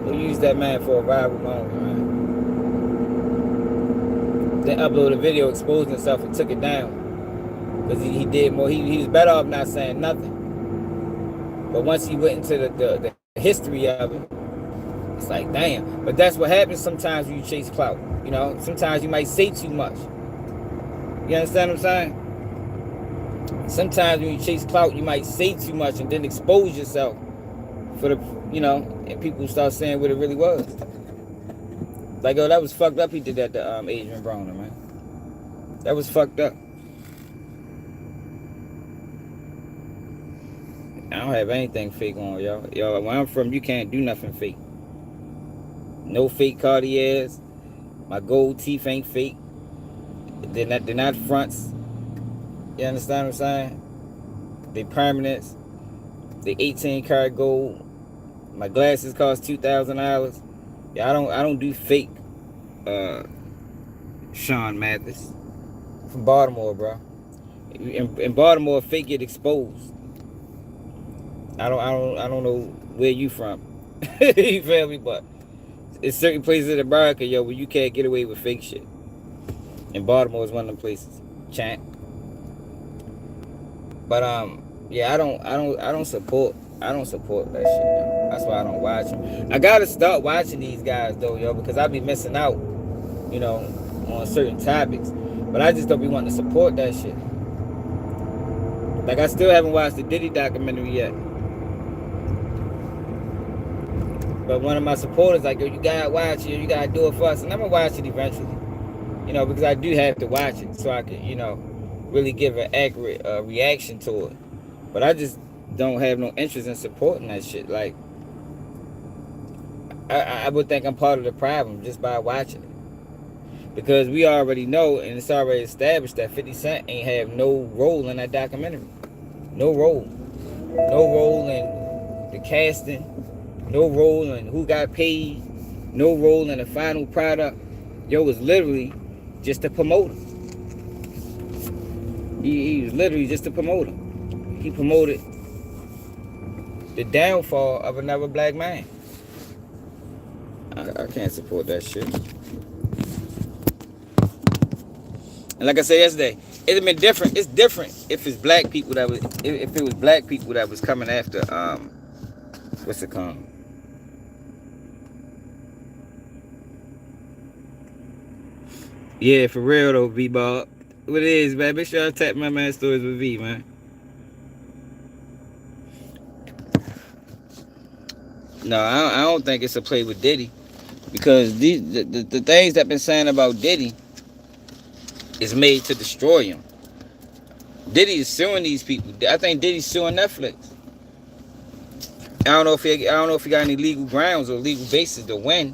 We'll use that man for a rival moment, man. Then upload a video exposing himself and took it down. Because he did more. He was better off not saying nothing. But once he went into the history of it, it's like, damn. But that's what happens sometimes when you chase clout. Sometimes you might say too much. You understand what I'm saying? Sometimes when you chase clout, you might say too much and then expose yourself for the, and people start saying what it really was. Like, oh, that was fucked up he did that to Adrian Broner, man. That was fucked up. I don't have anything fake on, y'all. Y'all, where I'm from, you can't do nothing fake. No fake Cartiers. My gold teeth ain't fake. They're not fronts. You understand what I'm saying? They permanents. They 18 karat gold. My glasses cost $2,000. Yeah, I don't do fake. Sean Mathis from Baltimore, bro. In Baltimore, fake get exposed. I don't know where you from. You feel me? But it's certain places in America, where you can't get away with fake shit. And Baltimore is one of them places. Champ. But yeah, I don't support that shit, yo. That's why I don't watch them. I gotta start watching these guys though, because I be missing out, on certain topics. But I just don't be wanting to support that shit. Like, I still haven't watched the Diddy documentary yet. But one of my supporters like, yo, you gotta watch it, you gotta do it for us. And I'm gonna watch it eventually. Because I do have to watch it so I can, really give an accurate reaction to it. But I just don't have no interest in supporting that shit. Like, I would think I'm part of the problem just by watching it. Because we already know, and it's already established, that 50 Cent ain't have no role in that documentary. No role. No role in the casting. No role in who got paid. No role in the final product. Yo was literally just a promoter. He was literally just a promoter. He promoted the downfall of another black man. I can't support that shit. And like I said yesterday, it'd have been different. It's different if it's black people that was, if it was black people that was coming after what's it called? Yeah, for real though, V-Bob. What it is, man. Make sure I tap my man Stories with V, man. No, I don't think it's a play with Diddy. Because the things that been saying about Diddy is made to destroy him. Diddy is suing these people. I think Diddy's suing Netflix. I don't know if he got any legal grounds or legal basis to win,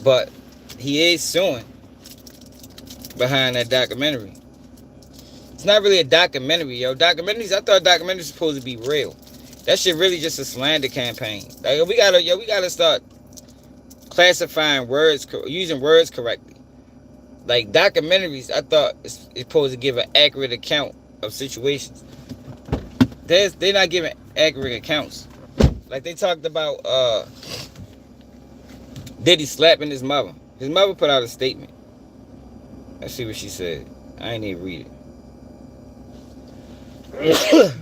but he is suing behind that documentary. It's not really a documentary, yo. Documentaries, I thought documentaries were supposed to be real. That shit really just a slander campaign. Like, we gotta start classifying words, using words correctly. Like, documentaries, I thought it's supposed to give an accurate account of situations. They're not giving accurate accounts. Like they talked about Diddy slapping his mother. His mother put out a statement. Let's see what she said. I ain't even read it.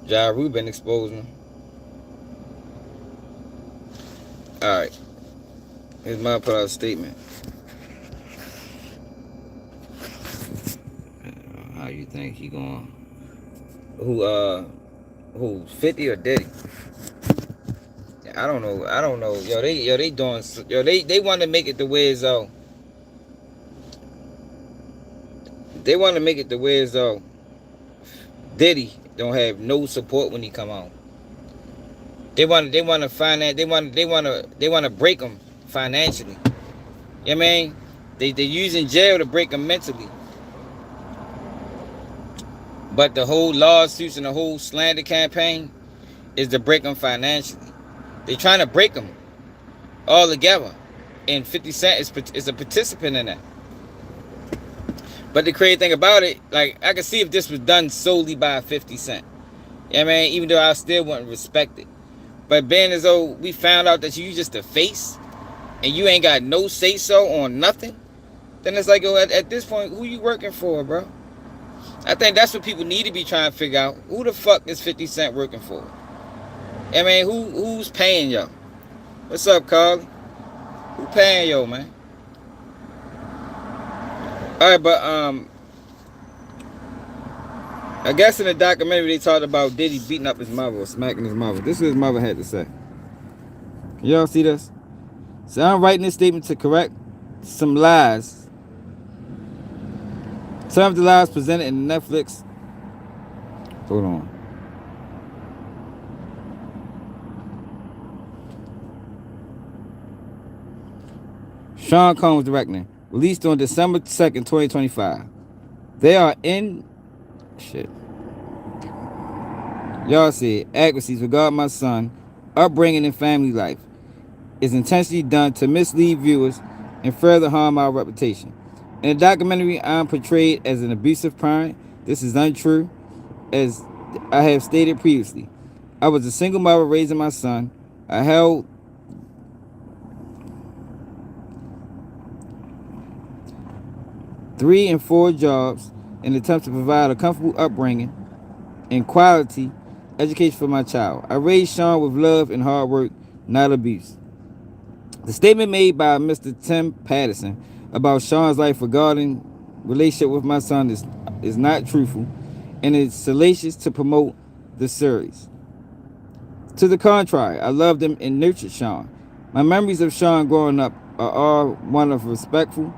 Ja Rubin exposed him. Alright. His mother put out a statement. How you think he going? Who 50 or Diddy? I don't know. They doing they want to make it the way as though Diddy don't have no support when he come out. They want to finance. They want to break him financially. You know what I mean? They using jail to break him mentally. But the whole lawsuits and the whole slander campaign is to break him financially. They trying to break him all together, and 50 Cent is a participant in that. But the crazy thing about it, like, I could see if this was done solely by 50 Cent. You know what I mean? Even though I still wouldn't respect it. But being as though we found out that you just a face and you ain't got no say-so on nothing, then it's like, at this point, who you working for, bro? I think that's what people need to be trying to figure out. Who the fuck is 50 Cent working for? I mean, who's paying yo? What's up, Carly? Who paying yo, man? Alright, but I guess in the documentary they talked about Diddy beating up his mother or smacking his mother. This is what his mother had to say. Can y'all see this? So I'm writing this statement to correct some lies. Some of the lies presented in Netflix. Hold on. Sean Combs directing. Released on December 2nd, 2025. They are in... Shit. Y'all see it. Accuracies regarding my son, upbringing, and family life is intentionally done to mislead viewers and further harm our reputation. In the documentary, I am portrayed as an abusive parent. This is untrue, as I have stated previously. I was a single mother raising my son. I held three and four jobs in an attempt to provide a comfortable upbringing and quality education for my child. I raised Sean with love and hard work, not abuse. The statement made by Mr. Tim Patterson about Sean's life regarding relationship with my son is not truthful, and it's salacious to promote the series. To the contrary, I loved him and nurtured Sean. My memories of Sean growing up are all one of respectful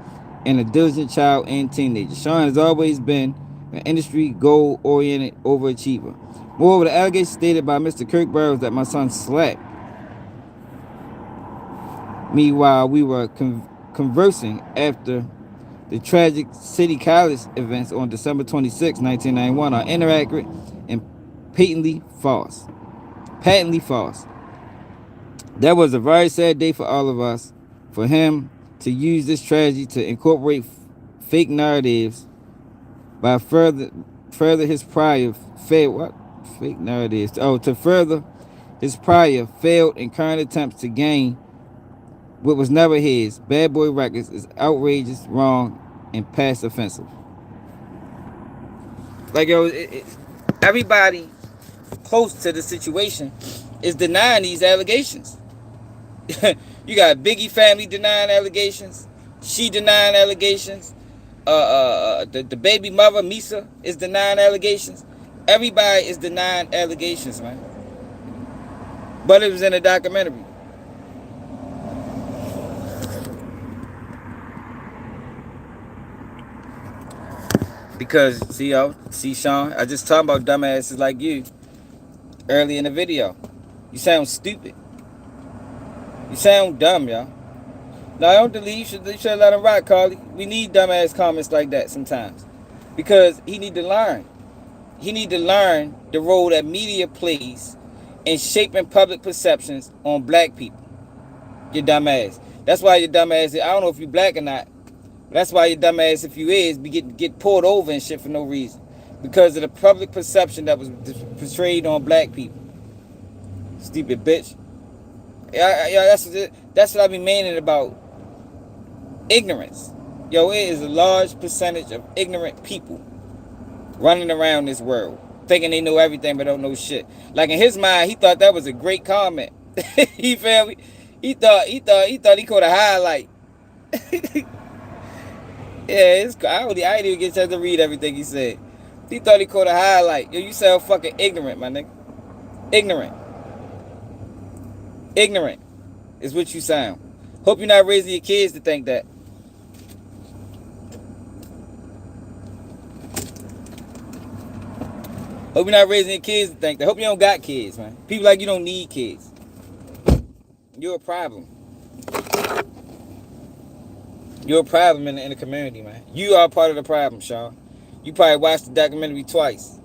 and a diligent child and teenager. Sean has always been an industry goal-oriented overachiever. Moreover, the allegation stated by Mr. Kirk Burrows that my son slapped me while we were conversing after the tragic City College events on December 26, 1991 are inaccurate and patently false. Patently false. That was a very sad day for all of us. For him to use this tragedy to incorporate fake narratives by further his prior failed fake narratives. To further his prior failed and current attempts to gain what was never his. Bad Boy Records is outrageous, wrong, and past offensive. Like, yo, everybody close to the situation is denying these allegations. You got Biggie family denying allegations. She denying allegations. The baby mother, Misa, is denying allegations. Everybody is denying allegations, man. But it was in a documentary. Because, see, Sean, I just talked about dumbasses like you early in the video. You sound stupid. You sound dumb, y'all. No, I don't believe you should let him rock, Carly. We need dumbass comments like that sometimes. Because he need to learn. He need to learn the role that media plays in shaping public perceptions on black people. Your dumbass. That's why your dumbass, I don't know if you black or not, but that's why your dumbass, if you is, be get pulled over and shit for no reason. because of the public perception that was portrayed on black people. Stupid bitch. Yeah, that's what I be meaning about ignorance. Yo, it is a large percentage of ignorant people running around this world thinking they know everything but don't know shit. Like in his mind, he thought that was a great comment. You feel me? He thought he could have highlight. Yeah, I didn't even get a chance to read everything he said. He thought he could have highlight. Yo, you sound fucking ignorant, my nigga. Ignorant. Ignorant is what you sound. Hope you're not raising your kids to think that. Hope you're not raising your kids to think that. Hope you don't got kids, man. People like you don't need kids. You're a problem. You're a problem in the community, man. You are part of the problem, Sean. You probably watched the documentary twice,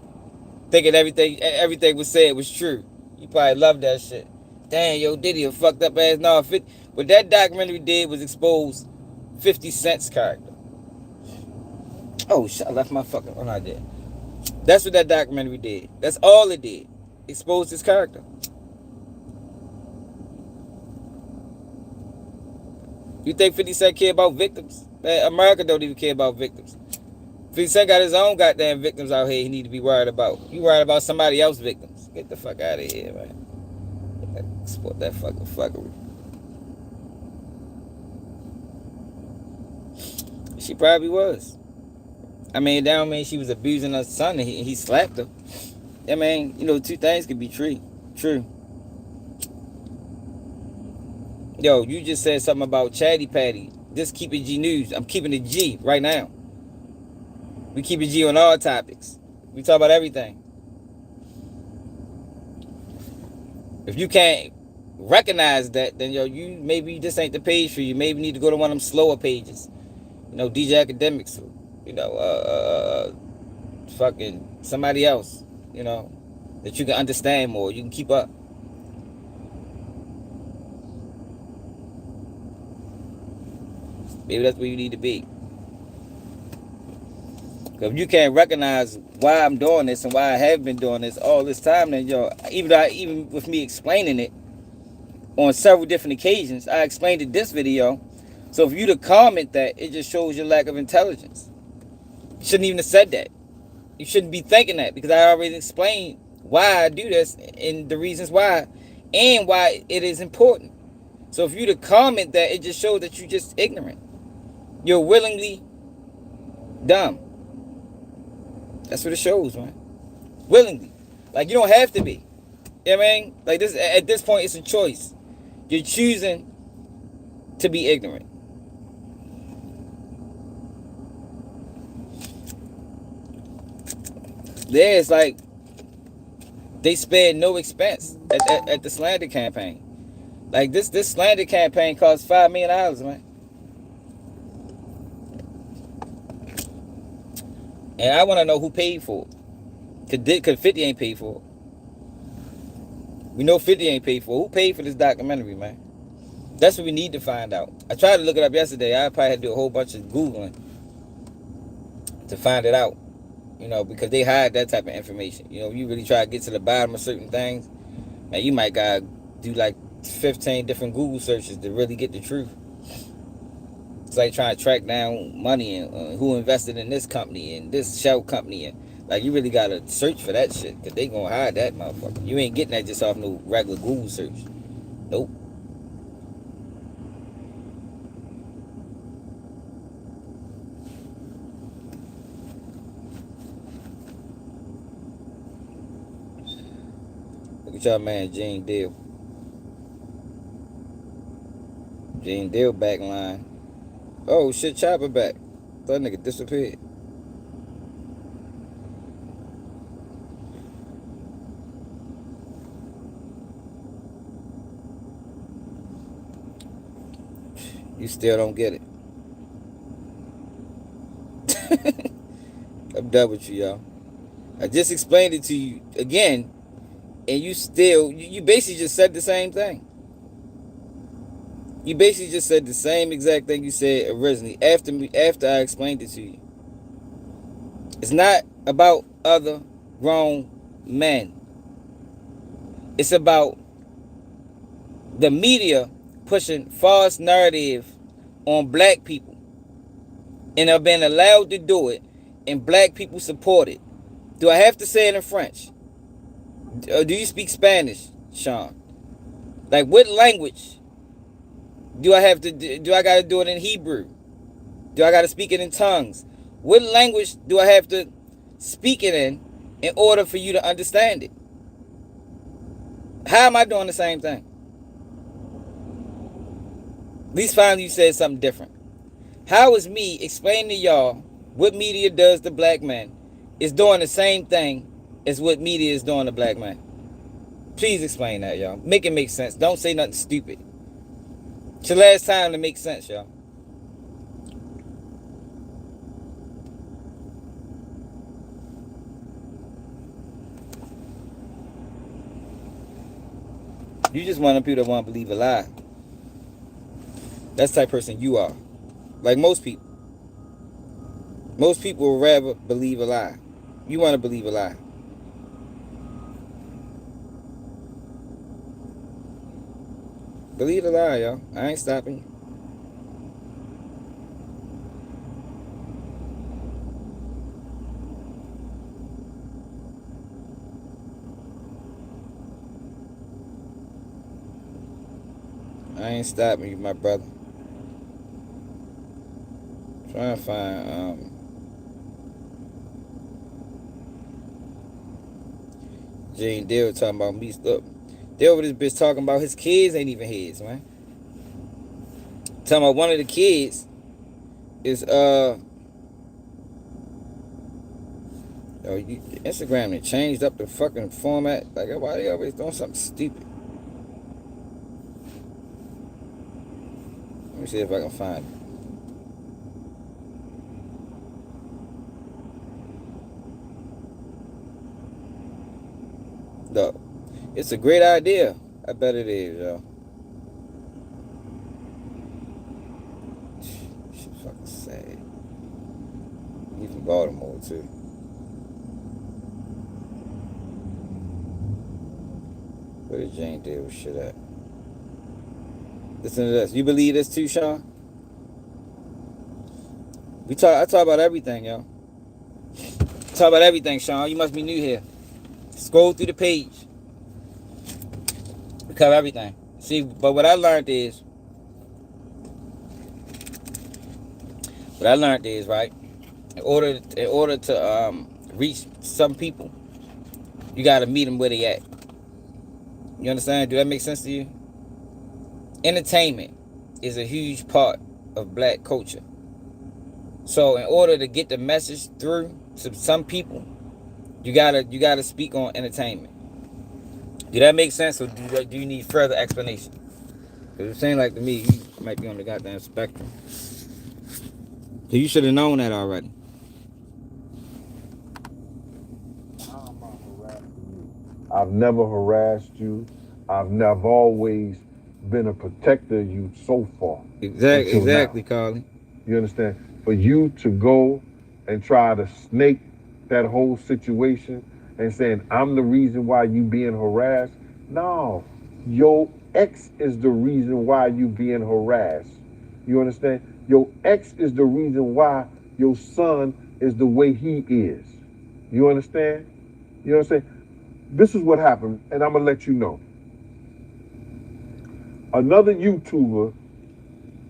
thinking everything was said was true. You probably love that shit. Damn, yo, Diddy a fucked up ass. No, what that documentary did was expose 50 Cent's character. Oh shit, I left my fucking one out there. That's what that documentary did. That's all it did. Exposed his character. You think 50 Cent care about victims? Man, America don't even care about victims. 50 Cent got his own goddamn victims out here he need to be worried about. You worried about somebody else's victims. Get the fuck out of here, man. Export that fucking fuckery. She probably was. I mean, that don't mean she was abusing her son and he slapped her. I mean, you know, two things could be true. Yo, you just said something about Chatty Patty. Just keep it G News. I'm keeping it G right now. We keep it G on all topics. We talk about everything. If you can't recognize that, then yo, maybe this ain't the page for you. Maybe you need to go to one of them slower pages. You know, DJ Academics. You know, fucking somebody else. You know, that you can understand more. You can keep up. Maybe that's where you need to be. Because if you can't recognize why I'm doing this and why I have been doing this all this time, then yo, even with me explaining it on several different occasions, I explained it this video. So for you to comment that, it just shows your lack of intelligence. You shouldn't even have said that. You shouldn't be thinking that, because I already explained why I do this and the reasons why and why it is important. So for you to comment that, it just shows that you're just ignorant. You're willingly dumb. That's what it shows, man. Willingly. Like, you don't have to be. You know what I mean? Like, this, at this point, it's a choice. You're choosing to be ignorant. There's like, they spared no expense at the slander campaign. Like, this slander campaign cost $5 million, man. And I want to know who paid for it. Because 50 ain't paid for it. We know 50 ain't paid for it. Who paid for this documentary, man? That's what we need to find out. I tried to look it up yesterday. I probably had to do a whole bunch of Googling to find it out. You know, because they hide that type of information. You know, you really try to get to the bottom of certain things, and you might gotta do like 15 different Google searches to really get the truth. It's like trying to track down money and who invested in this company and this shell company, and like, you really gotta search for that shit, because they gonna hide that motherfucker. You ain't getting that just off no regular Google search. Nope. Look at y'all, man, Gene Deal. Gene Deal back line. Oh shit, Chopper back. That nigga disappeared. You still don't get it. I'm done with you, y'all. I just explained it to you again, and you basically just said the same thing. You basically just said the same exact thing you said originally after I explained it to you. It's not about other grown men. It's about the media pushing false narrative on black people, and have been allowed to do it, and black people support it. Do I have to say it in French? Or do you speak Spanish, Sean? Like, what language do I have to do? I got to do it in Hebrew? Do I got to speak it in tongues? What language do I have to speak it in order for you to understand it? How am I doing the same thing? At least finally you said something different. How is me explaining to y'all what media does to black men is doing the same thing as what media is doing to black men? Please explain that, y'all. Make it make sense. Don't say nothing stupid. It's your last time to make sense, y'all. You just want people that want to believe a lie. That's the type of person you are. Like most people. Most people would rather believe a lie. You want to believe a lie. Believe a lie, y'all. I ain't stopping you. I ain't stopping you, my brother. Trying to find Jane Dale talking about me. Look, they over this bitch talking about his kids ain't even his, man. Talking about one of the kids is Instagram they changed up the fucking format. Like, why they always doing something stupid? Let me see if I can find it. Look, it's a great idea. I bet it is, y'all. Shit fucking sad. You from Baltimore, too. Where did Jane Dale shit at? Listen to this. You believe this too, Sean? I talk about everything, y'all. Talk about everything, Sean. You must be new here. Scroll through the page. We cover everything. See, but what I learned is, right, in order to reach some people, you gotta meet them where they at. You understand? Do that make sense to you? Entertainment is a huge part of black culture. So in order to get the message through to some people, you gotta speak on entertainment. Do that make sense, or do you need further explanation? Because it seems like to me you might be on the goddamn spectrum. So you should have known that already. I've never harassed you. I've always been a protector of you so far. Exactly, Carly. You understand? For you to go and try to snake that whole situation and saying, I'm the reason why you being harassed. No, your ex is the reason why you being harassed. You understand? Your ex is the reason why your son is the way he is. You understand? You understand? This is what happened, and I'm gonna let you know. Another YouTuber,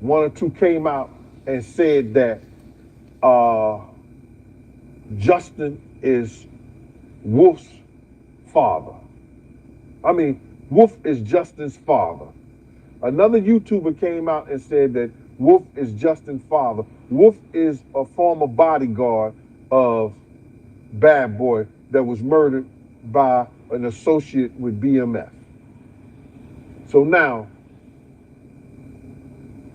one or two, came out and said that Justin is Wolf's father. I mean, Wolf is Justin's father. Another YouTuber came out and said that Wolf is Justin's father. Wolf is a former bodyguard of Bad Boy that was murdered by an associate with BMF. So now,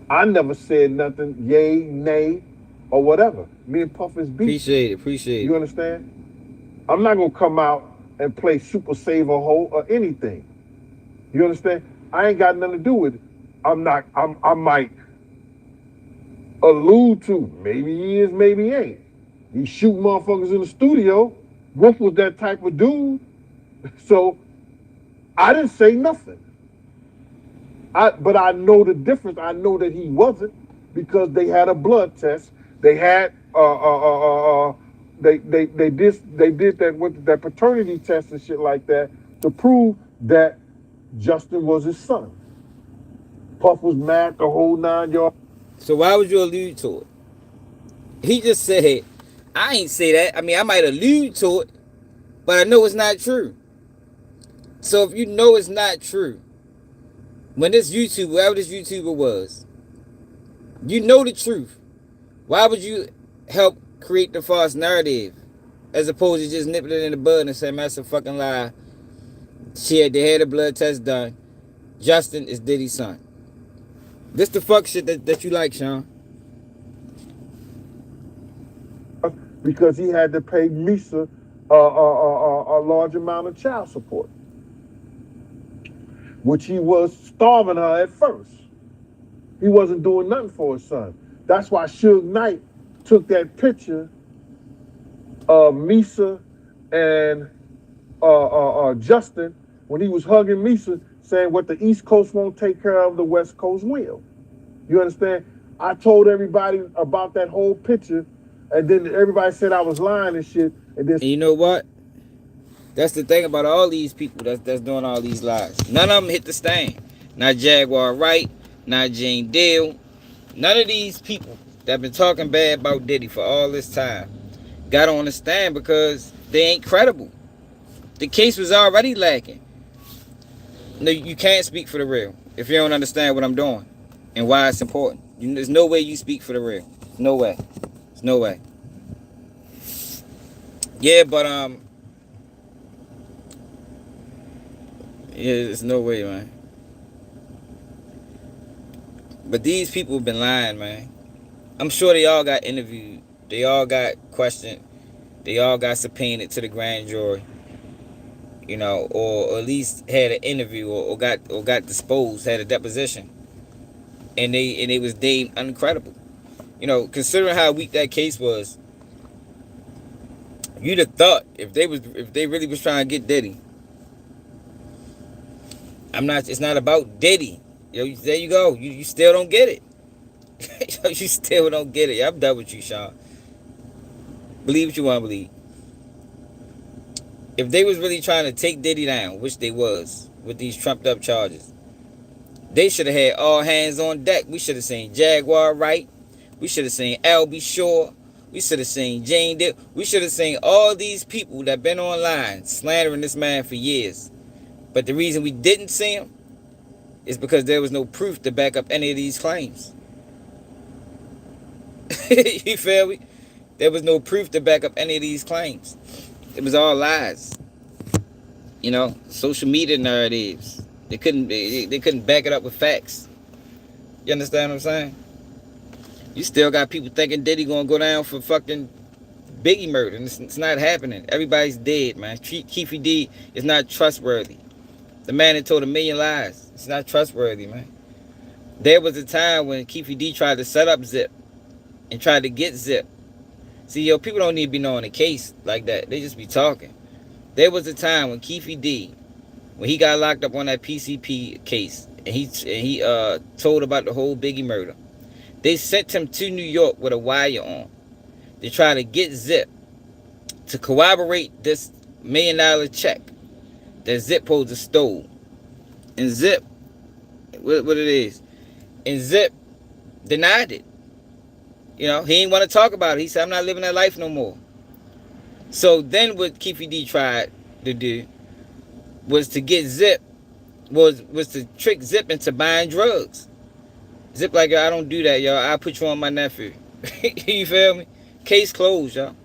I never said nothing, yay, nay, or whatever. Me and Puff is beef. Appreciate it. You understand? I'm not gonna come out and play Super Saver Ho or anything. You understand? I ain't got nothing to do with it. I might allude to, maybe he is, maybe he ain't. He shoot motherfuckers in the studio. Wolf was that type of dude. So I didn't say nothing. But I know the difference. I know that he wasn't because they had a blood test. They had they did that with that paternity test and shit like that to prove that Justin was his son. Puff was mad the whole 9 yards. So why would you allude to it? He just said, I ain't say that. I mean, I might allude to it, but I know it's not true. So if you know it's not true, when this YouTuber, whoever this YouTuber was, you know the truth. Why would you help create the false narrative as opposed to just nipping it in the bud and saying, that's a fucking lie. They had a blood test done. Justin is Diddy's son. This the fuck shit that you like, Sean. Because he had to pay Misa a large amount of child support, which he was starving her at first. He wasn't doing nothing for his son. That's why Suge Knight took that picture of Misa and Justin when he was hugging Misa, saying what the East Coast won't take care of, the West Coast will. You understand? I told everybody about that whole picture, and then everybody said I was lying and shit. And you know what? That's the thing about all these people that's doing all these lies. None of them hit the stand. Not Jaguar Wright, not Jane Dale. None of these people that been talking bad about Diddy for all this time got on the stand because they ain't credible. The case was already lacking. No, you can't speak for the real if you don't understand what I'm doing and why it's important. There's no way you speak for the real. No way. There's no way. Yeah, but yeah, there's no way, man. But these people have been lying, man. I'm sure they all got interviewed. They all got questioned. They all got subpoenaed to the grand jury. You know, or at least had an interview or got disposed, had a deposition. And they was deemed uncredible. You know, considering how weak that case was, you'd have thought if they really was trying to get Diddy. It's not about Diddy. Yo, there you go. You still don't get it. You still don't get it. I'm done with you, Sean. Believe what you want to believe. If they was really trying to take Diddy down, which they was, with these trumped up charges, they should have had all hands on deck. We should have seen Jaguar Wright. We should have seen Albie Shore. We should have seen Jane Dip. We should have seen all these people that been online slandering this man for years. But the reason we didn't see him is because there was no proof to back up any of these claims. You feel me? There was no proof to back up any of these claims. It was all lies. You know, social media narratives. They couldn't back it up with facts. You understand what I'm saying? You still got people thinking Diddy gonna go down for fucking Biggie murder. And it's not happening. Everybody's dead, man. Keefy D is not trustworthy. The man that told 1 million lies. It's not trustworthy, man. There was a time when Keefy D tried to set up Zip and tried to get Zip. See, yo, people don't need to be knowing the case like that. They just be talking. There was a time when Keefy D, when he got locked up on that PCP case, and he told about the whole Biggie murder. They sent him to New York with a wire on. They tried to get Zip to corroborate this $1 million check that Zip supposed to stole. And Zip, what it is, and Zip denied it. You know, he didn't want to talk about it. He said, I'm not living that life no more. So then what Keefy D tried to do was to get Zip, was to trick Zip into buying drugs. Zip like, yo, I don't do that, y'all. I'll put you on my nephew. You feel me? Case closed, y'all.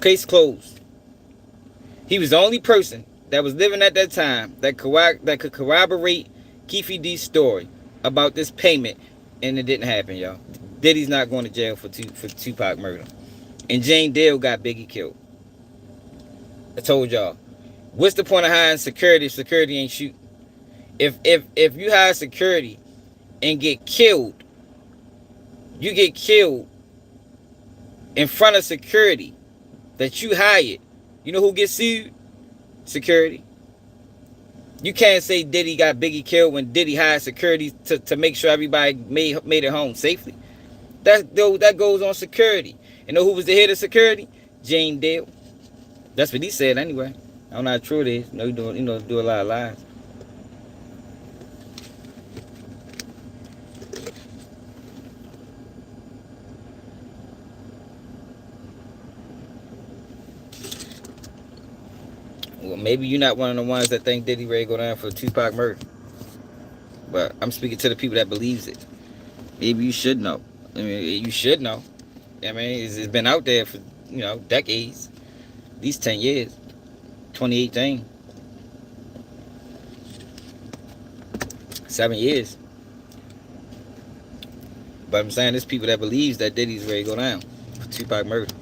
Case closed. He was the only person that was living at that time that could corroborate Keefy D's story about this payment, and it didn't happen, y'all. Diddy's not going to jail for Tupac murder. And Jane Dale got Biggie killed. I told y'all. What's the point of hiring security if security ain't shooting? If you hire security and get killed, you get killed in front of security that you hired, you know who gets sued? Security. You can't say Diddy got Biggie killed when Diddy hired security to make sure everybody made it home safely. That goes on security. You know who was the head of security? Jane Dale. That's what he said anyway. I don't know how true it is. You know, do a lot of lies. Well, maybe you're not one of the ones that think Diddy ready to go down for the Tupac murder. But I'm speaking to the people that believes it. Maybe you should know. I mean, you should know. I mean, it's been out there for, decades. At least 10 years. 2018. 7 years. But I'm saying there's people that believes that Diddy's ready to go down for Tupac murder.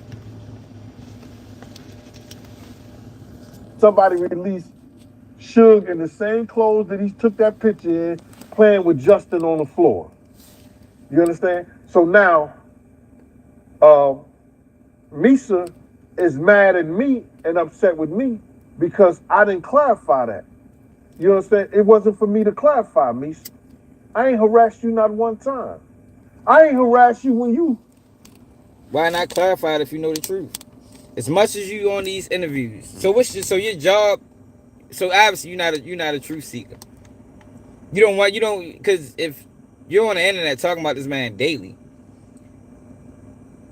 Somebody released Suge in the same clothes that he took that picture in, playing with Justin on the floor. You understand? So now, Misa is mad at me and upset with me because I didn't clarify that. You understand? It wasn't for me to clarify, Misa. I ain't harassed you not one time. I ain't harassed you when you. Why not clarify it if you know the truth? As much as you on these interviews. So your job? So obviously you're not a truth seeker. Because if you're on the internet talking about this man daily,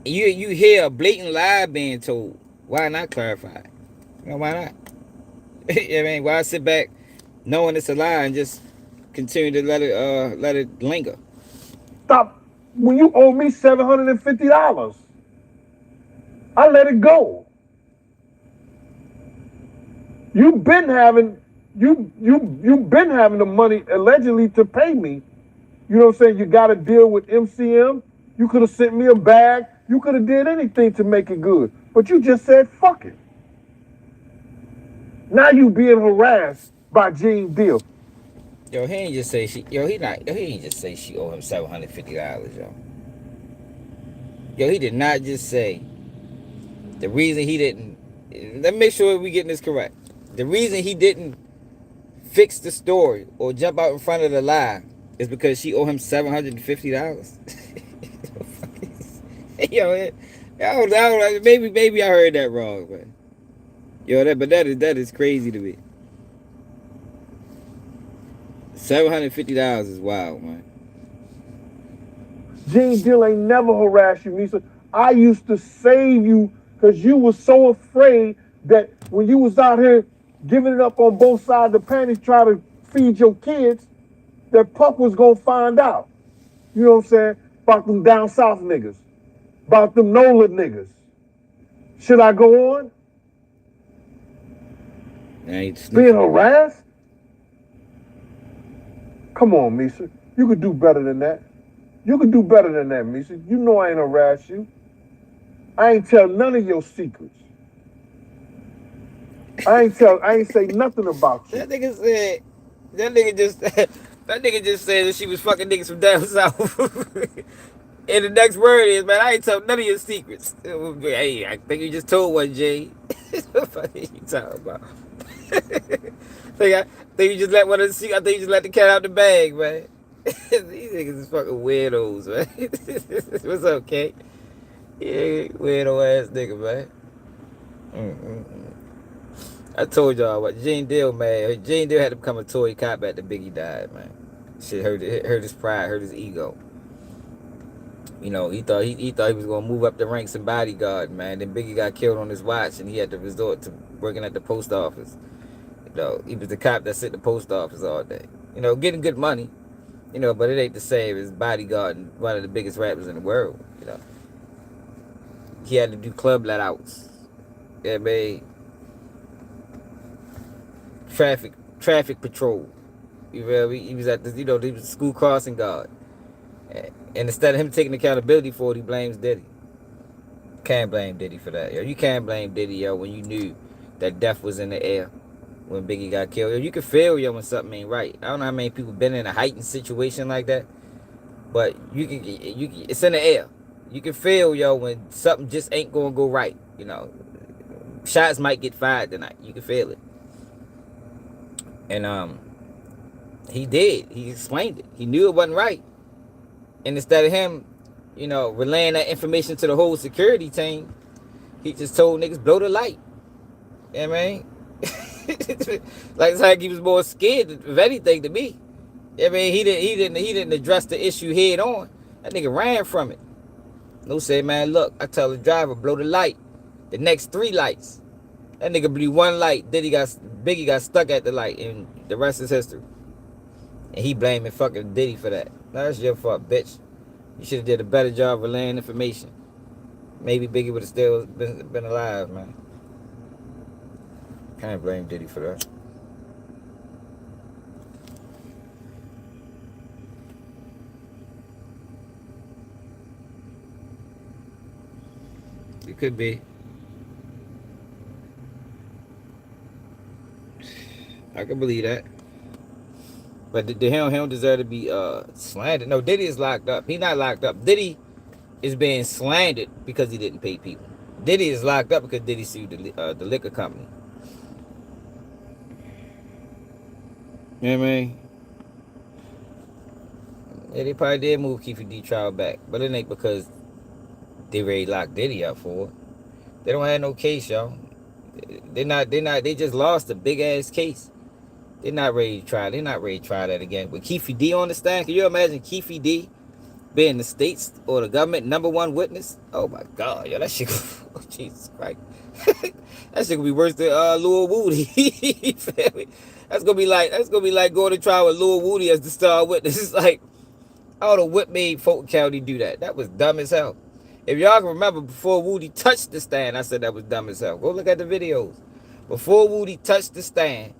and you hear a blatant lie being told, why not clarify it? Why not? I mean, why sit back knowing it's a lie and just continue to let it linger? Stop. When you owe me $750, I let it go. You've been having the money allegedly to pay me. You know what I'm saying? You got to deal with MCM. You could have sent me a bag. You could have did anything to make it good. But you just said, fuck it. Now you being harassed by Gene Deal. Yo, he ain't just say he ain't just say she owe him $750, yo. Yo, he did not just say the reason he didn't. Let me make sure we getting this correct. The reason he didn't fix the story or jump out in front of the lie is because she owe him $750. Yo, I don't know, maybe I heard that wrong, man. Yo, that is crazy to me. $750 is wild, man. Gene Deal ain't never harassed you, Misa. I used to save you because you was so afraid that when you was out here giving it up on both sides of the panties trying to feed your kids, that Puck was going to find out. You know what I'm saying? About them down south niggas. About them NOLA niggas. Should I go on? Being harassed? Come on, Misa. You could do better than that. You could do better than that, Misa. You know I ain't harass you. I ain't tell none of your secrets. I ain't say nothing about you. That nigga just said that she was fucking niggas from down south. And the next word is, man, I ain't tell none of your secrets. Hey, I think you just told one, Jay. What the fuck are you talking about? I think you just let the cat out the bag, man. These niggas is fucking weirdos, man. What's up, Kate? Yeah, weirdo ass nigga, man. I told y'all what Gene Deal, man. Gene Deal had to become a toy cop after Biggie died, man. Shit hurt his pride, hurt his ego. You know, he thought he was gonna move up the ranks in bodyguard, man. Then Biggie got killed on his watch, and he had to resort to working at the post office. You know, he was the cop that sit at the post office all day. You know, getting good money. You know, but it ain't the same as bodyguard and one of the biggest rappers in the world. You know, he had to do club let-outs. Yeah, man. Traffic patrol. You feel me? He was at the, he was a school crossing guard. And instead of him taking accountability for it, he blames Diddy. Can't blame Diddy for that, yo. You can't blame Diddy, yo, when you knew that death was in the air when Biggie got killed. Yo, you can feel, yo, when something ain't right. I don't know how many people been in a heightened situation like that, but it's in the air. You can feel, yo, when something just ain't gonna go right. You know, shots might get fired tonight. You can feel it. And he did. He explained it. He knew it wasn't right. And instead of him, you know, relaying that information to the whole security team, he just told niggas blow the light. You know what I mean? Like, it's like he was more scared of anything to me. I mean, he didn't address the issue head on. That nigga ran from it. No say, man, look, I tell the driver, blow the light. The next 3 lights. That nigga blew 1 light. Biggie got stuck at the light, and the rest is history. And he blaming fucking Diddy for that. No, that's your fault, bitch. You should have did a better job relaying information. Maybe Biggie would have still been alive, man. Can't blame Diddy for that. It could be. I can believe that. But he don't deserve to be slandered. No, Diddy is locked up. He not locked up. Diddy is being slandered because he didn't pay people. Diddy is locked up because Diddy sued the liquor company. You know what I mean? Yeah, they probably did move Keefe D trial back, but it ain't because they ready to lock Diddy up for it. They don't have no case, y'all. They just lost a big ass case. They're not ready to try. They're not ready to try that again. With Keefe D on the stand, can you imagine Keefe D being the state's or the government #1 witness? Oh my God, yo, that shit. Oh, Jesus Christ, that shit gonna be worse than Lil Woody. That's gonna be like going to trial with Lil Woody as the star witness. It's like, I don't know what made Fulton County do that. That was dumb as hell. If y'all can remember, before Woody touched the stand, I said that was dumb as hell. Go look at the videos. Before Woody touched the stand,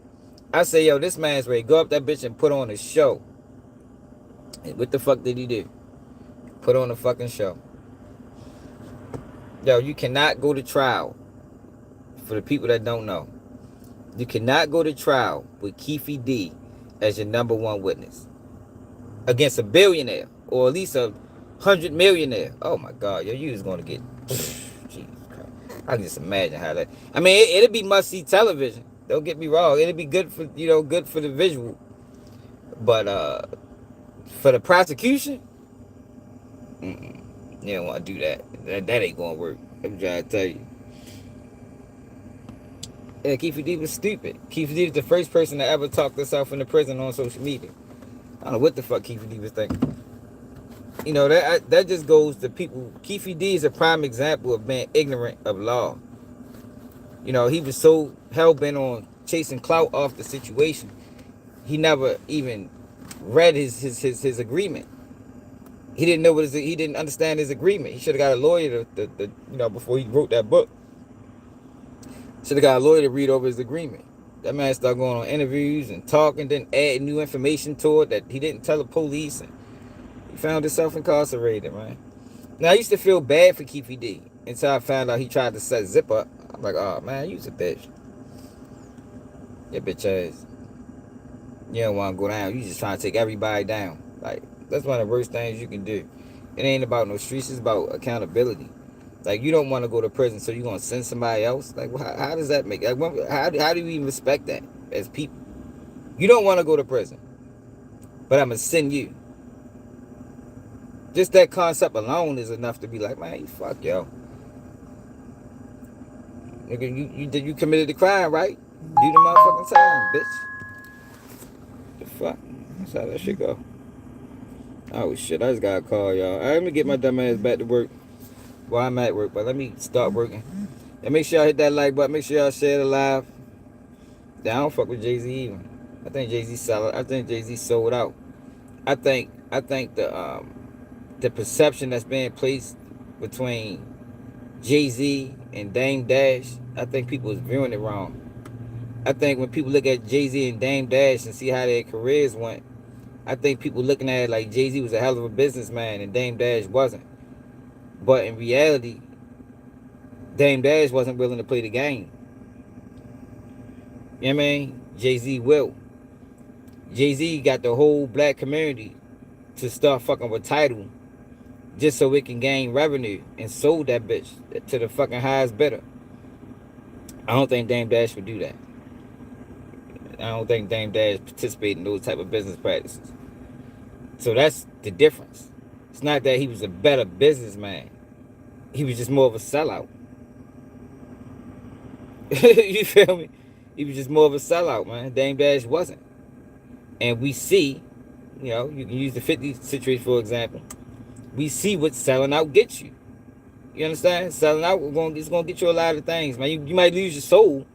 I say, yo, this man's ready to go up that bitch and put on a show. And what the fuck did he do? Put on a fucking show. Yo, you cannot go to trial. For the people that don't know, you cannot go to trial with Keefe D as your #1 witness against a billionaire or at least 100 millionaire. Oh my God, yo, you just gonna get. Jesus Christ. I can just imagine how that. I mean, it'll be must-see television. Don't get me wrong. It'll be good for, you know, good for the visual. But for the prosecution, you don't want to do that. That ain't gonna work. I'm trying to tell you. Yeah, Keefe D was stupid. Keefe D was the first person to ever talk himself into prison on social media. I don't know what the fuck Keefe D was thinking. You know, that just goes to people. Keefe D is a prime example of being ignorant of law. You know, he was so hell-bent on chasing clout off the situation, he never even read his agreement. He didn't know he didn't understand his agreement. He should have got a lawyer to before he wrote that book. Should have got a lawyer to read over his agreement. That man started going on interviews and talking, then adding new information to it that he didn't tell the police, and he found himself incarcerated, man. Now, I used to feel bad for Keefe D until I found out he tried to set Zip up. I'm like, oh man, you's a bitch. Your bitch ass. You don't want to go down. You just trying to take everybody down. Like, that's one of the worst things you can do. It ain't about no streets. It's about accountability. Like, you don't want to go to prison, so you're going to send somebody else? Like, how does that make... Like, how do you even respect that as people? You don't want to go to prison, but I'm going to send you. Just that concept alone is enough to be like, man, you fuck, yo. You committed the crime, right? Do the motherfucking time, bitch. The fuck? That's how that shit go. Oh shit, I just got a call, y'all. Alright, let me get my dumb ass back to work. Well, I'm at work, but let me start working. And make sure y'all hit that like button. Make sure y'all share the live. I don't fuck with Jay-Z even. I think Jay-Z solid. I think Jay-Z sold out. I think the perception that's being placed between Jay-Z and Dame Dash, I think people is viewing it wrong. I think when people look at Jay-Z and Dame Dash and see how their careers went, I think people looking at it like Jay-Z was a hell of a businessman and Dame Dash wasn't. But in reality, Dame Dash wasn't willing to play the game. You know what I mean? Jay-Z will. Jay-Z got the whole black community to start fucking with Tidal just so it can gain revenue and sold that bitch to the fucking highest bidder. I don't think Dame Dash would do that. I don't think Dame Dash participated in those type of business practices. So that's the difference. It's not that he was a better businessman. He was just more of a sellout. You feel me? He was just more of a sellout, man. Dame Dash wasn't. And we see, you know, you can use the 50 situation for example. We see what selling out gets you. You understand? Selling out is gonna get you a lot of things, man. You might lose your soul.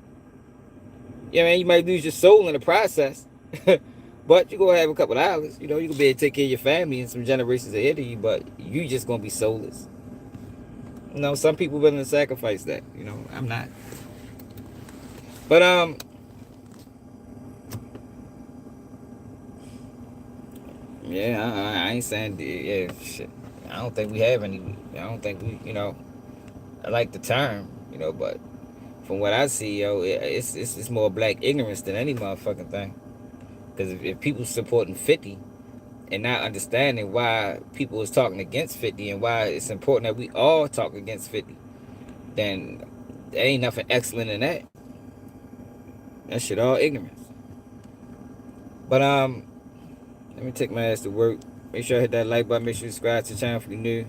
Yeah, man, you might lose your soul in the process. But you're gonna have a couple of dollars. You know, you gonna be able to take care of your family and some generations ahead of you, but you just gonna be soulless. You know, some people willing to sacrifice that. You know, I'm not. But yeah, I ain't saying yeah. Shit. I don't think we have any. I don't think we. You know, I like the term. You know, but from what I see, yo, it's more black ignorance than any motherfucking thing. Because if people supporting 50 and not understanding why people is talking against 50 and why it's important that we all talk against 50, then there ain't nothing excellent in that. That shit all ignorance. But let me take my ass to work. Make sure I hit that like button. Make sure you subscribe to the channel if you're new.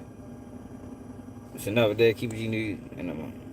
It's another day. Keep it you new, and I'm on.